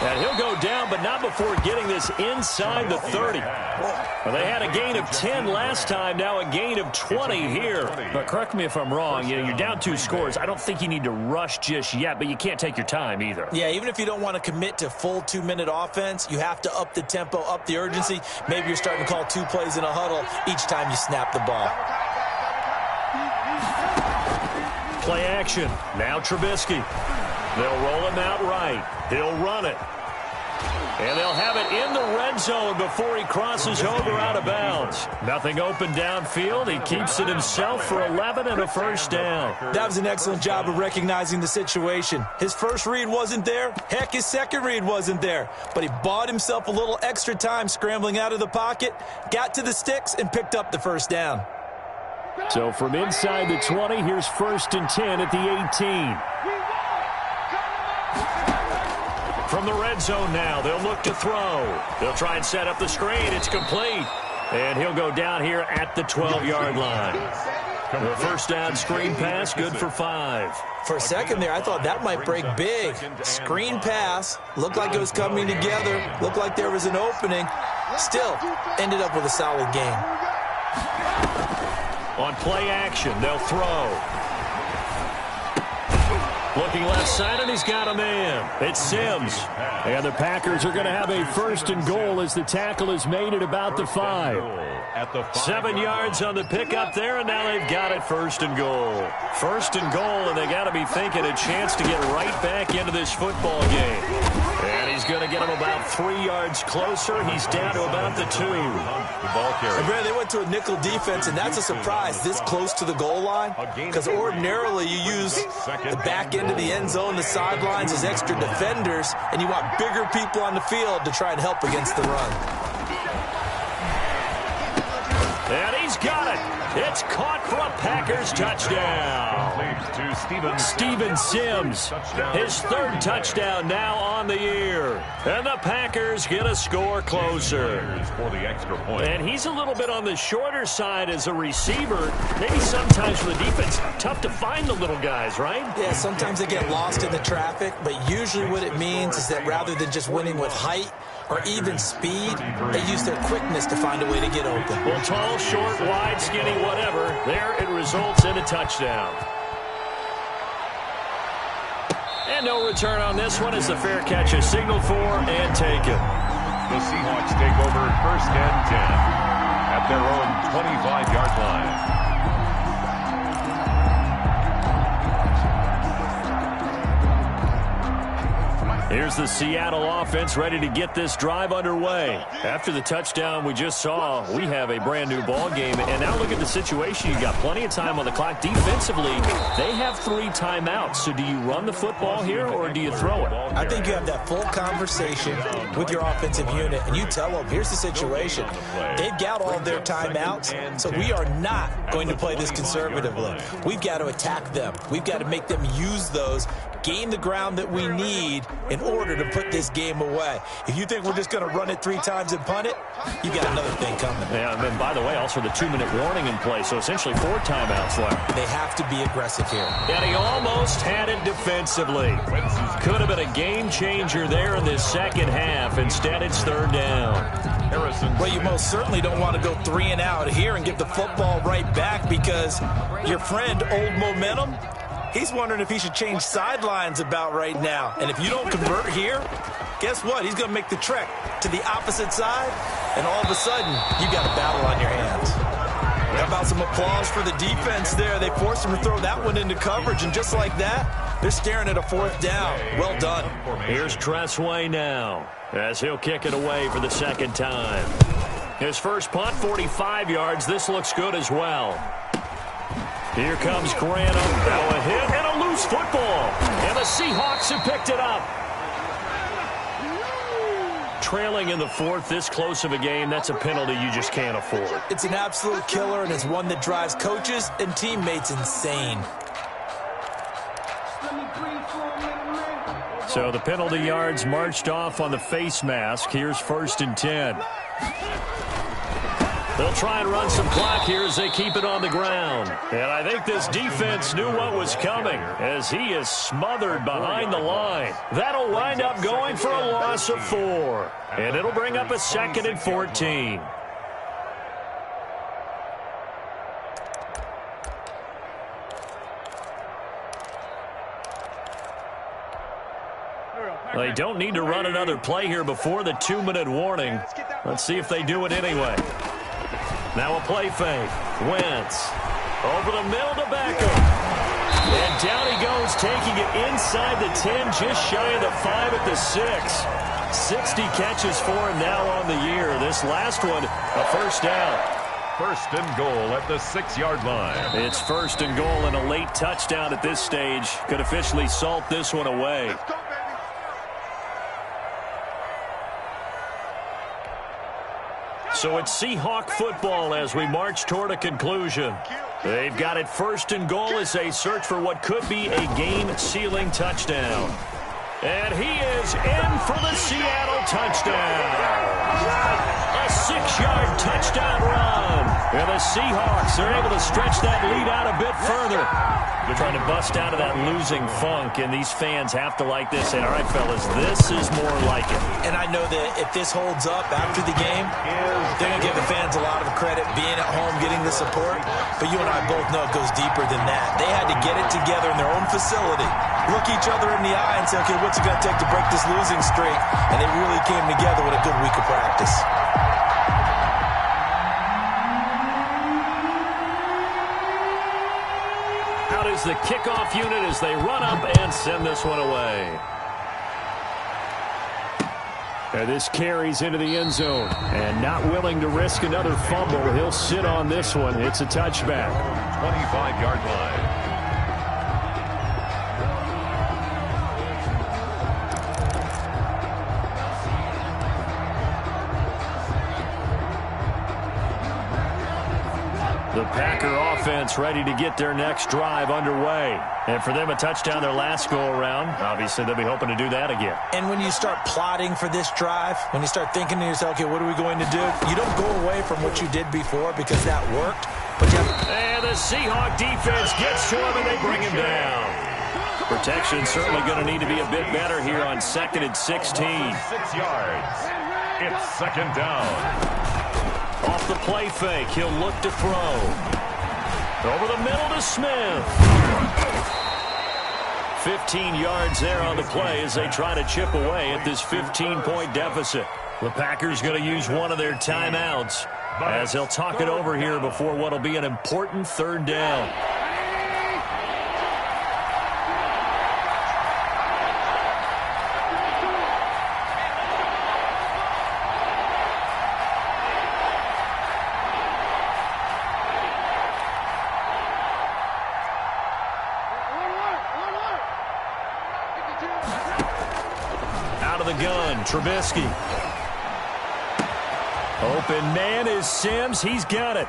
S2: And he'll go down, but not before getting this inside the 30. Well, they had a gain of 10 last time, now a gain of 20 here. But correct me if I'm wrong, you're down 2 scores. I don't think you need to rush just yet, but you can't take your time either.
S4: Yeah, even if you don't want to commit to full 2-minute offense, you have to up the tempo, up the urgency. Maybe you're starting to call 2 plays in a huddle each time you snap the ball.
S2: Play action. Now Trubisky. They'll roll him out right. He'll run it. And they'll have it in the red zone before he crosses over out of bounds. Nothing open downfield. He keeps it himself for 11 and a first down.
S4: That was an excellent job of recognizing the situation. His first read wasn't there. Heck, his second read wasn't there. But he bought himself a little extra time scrambling out of the pocket, got to the sticks, and picked up the first down.
S2: So from inside the 20, here's first and 10 at the 18. From the red zone now, they'll look to throw. They'll try and set up the screen. It's complete. And he'll go down here at the 12-yard line. The first down screen pass, good for 5.
S4: For a second there, I thought that might break big. Screen pass, looked like it was coming together, looked like there was an opening. Still, ended up with a solid game.
S2: On play action, they'll throw. Looking left side, and he's got a man. It's Sims. And the Packers are going to have a first and goal as the tackle is made at about the 5. 7 yards on the pickup there, and now they've got it first and goal. First and goal, and they got to be thinking a chance to get right back into this football game. And he's going to get him about 3 yards closer. He's down to about the 2.
S3: The ball carrier.
S4: And they went to a nickel defense, and that's a surprise this close to the goal line, because ordinarily you use the back end of the end zone, the sidelines as extra defenders, and you want bigger people on the field to try and help against the run.
S2: And he's got it. It's caught for a Packers touchdown.
S3: To
S2: Steven Sims, his 3rd touchdown now on the year. And the Packers get a score closer.
S3: For the extra point.
S2: And he's a little bit on the shorter side as a receiver. Maybe sometimes for the defense, tough to find the little guys, right?
S4: Yeah, sometimes they get lost in the traffic, but usually what it means is that rather than just winning with height or even speed, they use their quickness to find a way to get open.
S2: Well, tall, short, wide, skinny, whatever, there it results in a touchdown. And no return on this one as the fair catch is signaled for and taken.
S3: The Seahawks take over first and 10 at their own 25-yard line.
S2: Here's the Seattle offense ready to get this drive underway. After the touchdown we just saw, we have a brand new ball game. And now look at the situation. You got plenty of time on the clock. Defensively, they have 3 timeouts. So do you run the football here or do you throw it?
S4: I think you have that full conversation with your offensive unit, and you tell them, here's the situation. They've got all their timeouts, so we are not going to play this conservatively. We've got to attack them. We've got to make them use those, gain the ground that we need in order to put this game away. If you think we're just going to run it 3 times and punt it, you got another thing coming.
S2: Yeah, and then, by the way, also the 2-minute warning in play, so essentially 4 timeouts left.
S4: They have to be aggressive here.
S2: And he almost had it defensively. Could have been a game changer there in this second half. Instead, it's 3rd down.
S4: Well, you most certainly don't want to go 3 and out here and give the football right back, because your friend, Old Momentum, he's wondering if he should change sidelines about right now. And if you don't convert here, guess what? He's going to make the trek to the opposite side, and all of a sudden, you got a battle on your hands. How about some applause for the defense there? They forced him to throw that one into coverage, and just like that, they're staring at a 4th down. Well done.
S2: Here's Tressway now as he'll kick it away for the 2nd time. His first punt, 45 yards. This looks good as well. Here comes Grantham. Now a hit and a loose football. And the Seahawks have picked it up. Trailing in the 4th, this close of a game, that's a penalty you just can't afford.
S4: It's an absolute killer, and it's one that drives coaches and teammates insane.
S2: So the penalty yards marched off on the face mask. Here's 1st and 10. They'll try and run some clock here as they keep it on the ground. And I think this defense knew what was coming as he is smothered behind the line. That'll wind up going for a loss of 4. And it'll bring up a 2nd and 14. They don't need to run another play here before the 2-minute warning. Let's see if they do it anyway. Now a play fake. Wentz. Over the middle to Beckham. And down he goes, taking it inside the 10, just shy of the 5 at the 6. 60 catches for him now on the year. This last one, a 1st down.
S3: 1st and goal at the 6-yard line.
S2: It's 1st and goal, and a late touchdown at this stage could officially salt this one away. So it's Seahawk football as we march toward a conclusion. They've got it 1st and goal as they search for what could be a game-sealing touchdown. And he is in for the Seattle touchdown. A 6-yard touchdown run. And the Seahawks are able to stretch that lead out a bit further. They're trying to bust out of that losing funk, and these fans have to like this. And all right, fellas, this is more like it.
S4: And I know that if this holds up after the game, they're going to give the fans a lot of credit being at home, getting the support. But you and I both know it goes deeper than that. They had to get it together in their own facility, look each other in the eye and say, okay, what's it going to take to break this losing streak? And they really came together with a good week of practice.
S2: Out is the kickoff unit as they run up and send this one away. And this carries into the end zone. And not willing to risk another fumble, he'll sit on this one. It's a touchback.
S3: 25-yard line.
S2: The Packer offense ready to get their next drive underway. And for them, a touchdown their last go-around. Obviously, they'll be hoping to do that again.
S4: And when you start plotting for this drive, when you start thinking to yourself, okay, what are we going to do? You don't go away from what you did before because that worked. But
S2: and the Seahawk defense gets to him, and they bring him down. Protection certainly going to need to be a bit better here on 2nd and 16.
S3: 6 yards. It's second down.
S2: Off the play fake, he'll look to throw. Over the middle to Smith. 15 yards there on the play as they try to chip away at this 15-point deficit. The Packers going to use one of their timeouts as they'll talk it over here before what will be an important third down. Trubisky. Open man is Sims. He's got it.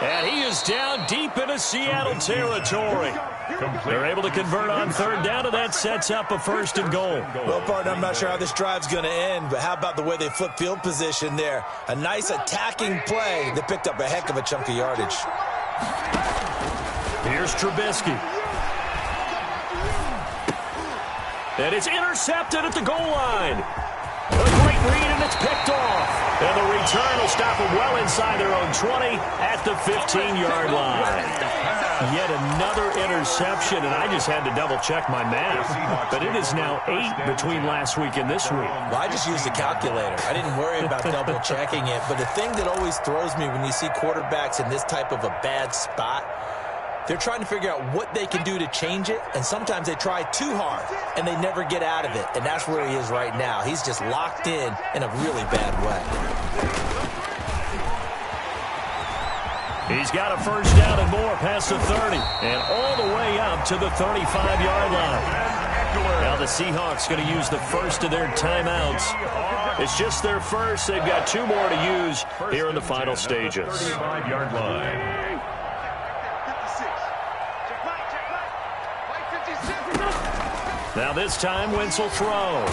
S2: And he is down deep into Seattle territory. They're able to convert on third down, and that sets up a 1st and goal.
S4: Well, partner, I'm not sure how this drive's going to end, but how about the way they flip field position there? A nice attacking play. They picked up a heck of a chunk of yardage.
S2: Here's Trubisky. And it's intercepted at the goal line. A great read, and it's picked off. And the return will stop them well inside their own 20 at the 15-yard line. Yet another interception, and I just had to double-check my math. But it is now 8 between last week and this week.
S4: Well, I just used a calculator. I didn't worry about double-checking it. But the thing that always throws me when you see quarterbacks in this type of a bad spot, they're trying to figure out what they can do to change it, and sometimes they try too hard, and they never get out of it. And that's where he is right now. He's just locked in a really bad way.
S2: He's got a 1st down and more past the 30, and all the way up to the 35-yard line. Now the Seahawks going to use the first of their timeouts. It's just their first. They've got 2 more to use here in the final stages.
S3: 35-yard line.
S2: Now this time, Wentz will throw.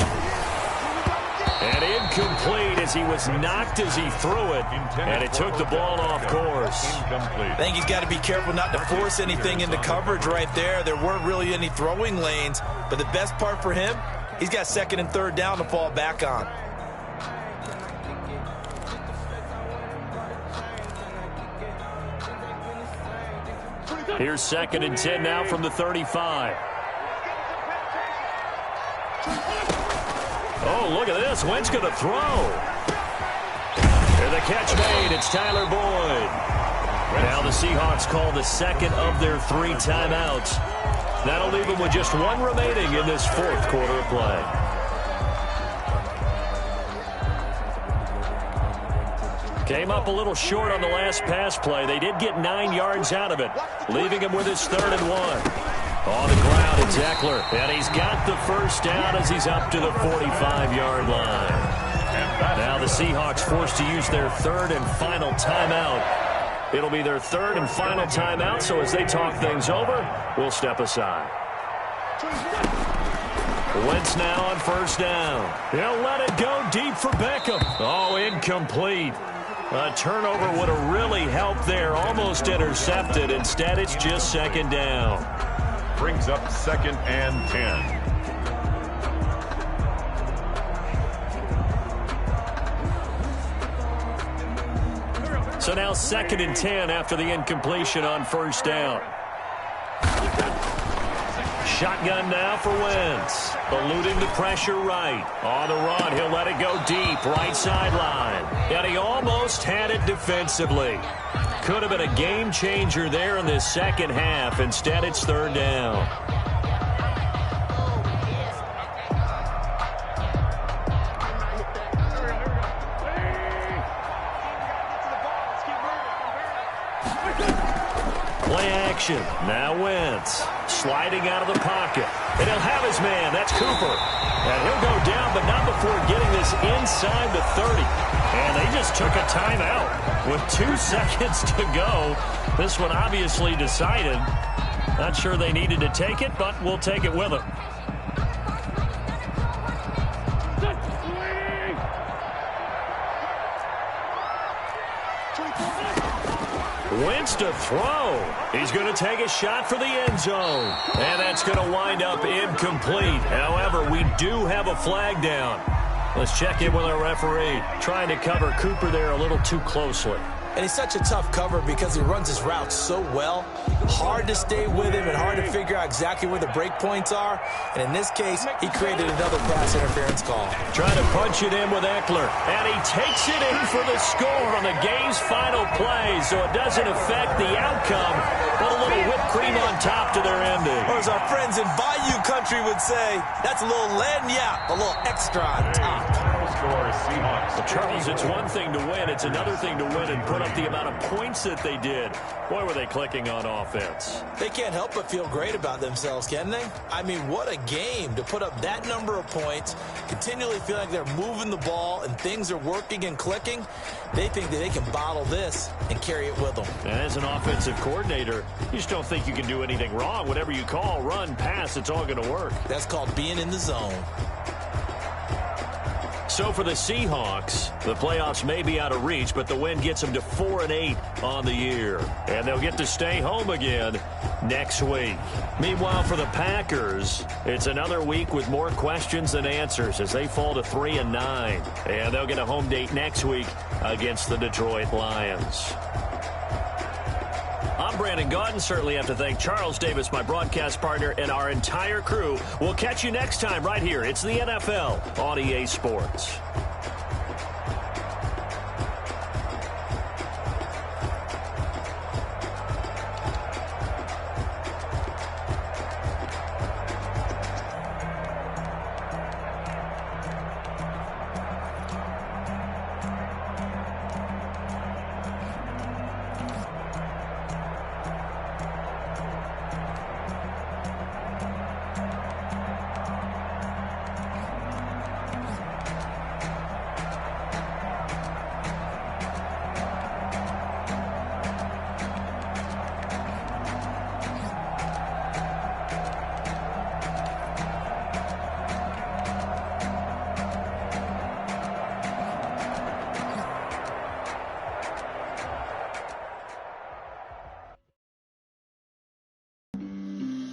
S2: And incomplete as he was knocked as he threw it. And it took the ball off course.
S4: I think he's got to be careful not to force anything into coverage right there. There weren't really any throwing lanes. But the best part for him, he's got 2nd and 3rd down to fall back on.
S2: Here's 2nd and 10 now from the 35. Oh, look at this. Wentz going to throw. And the catch made. It's Tyler Boyd. Now the Seahawks call the 2nd of their 3 timeouts. That'll leave them with just 1 remaining in this 4th quarter of play. Came up a little short on the last pass play. They did get 9 yards out of it, leaving him with his 3rd and 1. On the ground, it's Eckler, and he's got the 1st down as he's up to the 45-yard line. Now the Seahawks forced to use their 3rd and final timeout. It'll be their 3rd and final timeout, so as they talk things over, we'll step aside. Wentz now on 1st down. He'll let it go deep for Beckham. Oh, incomplete. A turnover would have really helped there. Almost intercepted. Instead, it's just second down.
S3: Brings up 2nd and 10.
S2: So now 2nd and 10 after the incompletion on first down. Shotgun now for Wentz. Eluding the pressure right. On the run, he'll let it go deep, right sideline. And he almost had it defensively. Could have been a game changer there in this second half. Instead, it's third down. Play action. Now Wentz. Sliding out of the pocket. And he'll have his man. That's Cooper. And he'll go down, but not before getting this inside the 30. And they just took a timeout with 2 seconds to go. This one obviously decided. Not sure they needed to take it, but we'll take it with them. Wentz to throw. He's going to take a shot for the end zone. And that's going to wind up incomplete. However, we do have a flag down. Let's check in with our referee. Trying to cover Cooper there a little too closely.
S4: And he's such a tough cover because he runs his routes so well. Hard to stay with him and hard to figure out exactly where the break points are. And in this case, he created another pass interference call.
S2: Trying to punch it in with Eckler. And he takes it in for the score on the game's final play. So it doesn't affect the outcome, but a little whipped cream on top to their ending.
S4: Or as our friends in Bayou Country would say, that's a little lagniappe, a little extra on top.
S2: Well, Charles, it's one thing to win. It's another thing to win and put up the amount of points that they did. Boy, were they clicking on offense.
S4: They can't help but feel great about themselves, can they? I mean, what a game to put up that number of points, continually feel like they're moving the ball and things are working and clicking. They think that they can bottle this and carry it with them.
S2: And as an offensive coordinator, you just don't think you can do anything wrong. Whatever you call, run, pass, it's all going to work.
S4: That's called being in the zone.
S2: So for the Seahawks, the playoffs may be out of reach, but the win gets them to 4-8 on the year. And they'll get to stay home again next week. Meanwhile, for the Packers, it's another week with more questions than answers as they fall to 3-9. And they'll get a home date next week against the Detroit Lions. I'm Brandon Gaudin. Certainly have to thank Charles Davis, my broadcast partner, and our entire crew. We'll catch you next time right here. It's the NFL on EA Sports.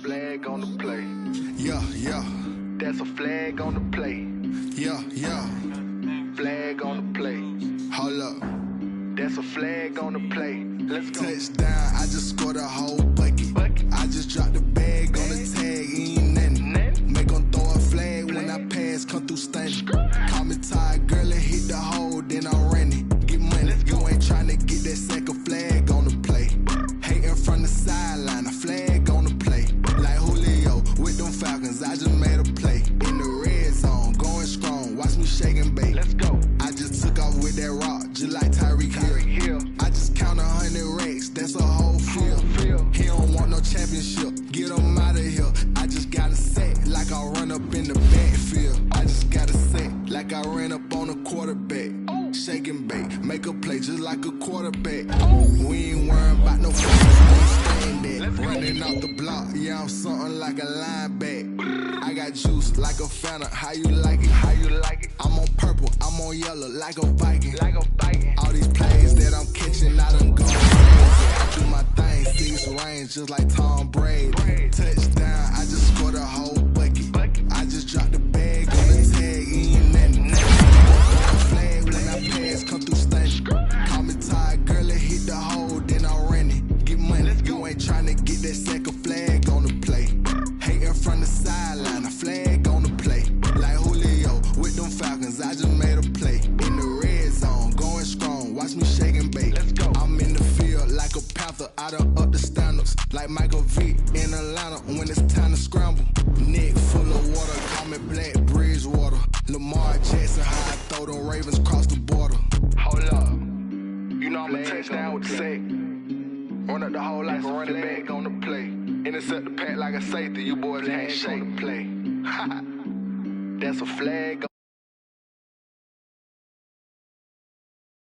S5: Flag on the play.
S6: Yeah, yeah.
S5: That's a flag on the play.
S6: Yeah, yeah.
S5: Flag on the play.
S6: Hold up.
S5: That's a flag on the play. Let's go.
S6: Touchdown, I just scored a whole bucket. I just dropped the bag on the tag, ain't nothing. Make 'em throw a flag when I pass, come through stunning. Call me tired, girl, and hit the hole, then I'm running. Get money, you ain't tryna get that second flag on the play. Hating from the sideline, a flag on the play. Like Julio with them Falcons, I just made a play. In the red zone, going strong, watch me shake and bake.
S5: Let's go.
S6: I just took off with that rock, just like Tyreek Hill. I just count 100 racks, that's a whole field. He don't want no championship, get him out of here. I just got a sack, like I run up in the backfield. I just got a sack, like I ran up on a quarterback. Shake and bake, make a play just like a quarterback. We ain't worrying about no fans, we stand there. Running off the block, yeah, I'm something like a linebacker. I got juice like a Fanta, how you like it? How you like it? I'm on purple, I'm on yellow, like a Viking. Like a Viking. All these plays that I'm catching, I done gone crazy. I do my thing, six range, just like Tom Brady. Touchdown, I just scored a whole bucket. I just dropped the bag on the tag, ain't nothing. Flag when I pass, come through stunning. Call me tired, girl, it hit the hole, then I ran it. Get money, you ain't tryna get that second flag on the play. Hating from the sideline, a flag on the play. Like Julio with them Falcons, I just made a play. In the red zone, going strong, watch me shake and bake. Let's go. I'm in the field like a Panther, I done up the standards. Like Michael Vick in Atlanta when it's time to scramble. Neck full of water, call me Black Bridgewater. Lamar Jackson, how I throw them Ravens across the border. Hold up, you know I'm a touchdown with the sack. Run up the hole like a running back on the play. Intercept the pack like a safety, you boys ain't shake the play. That's a flag.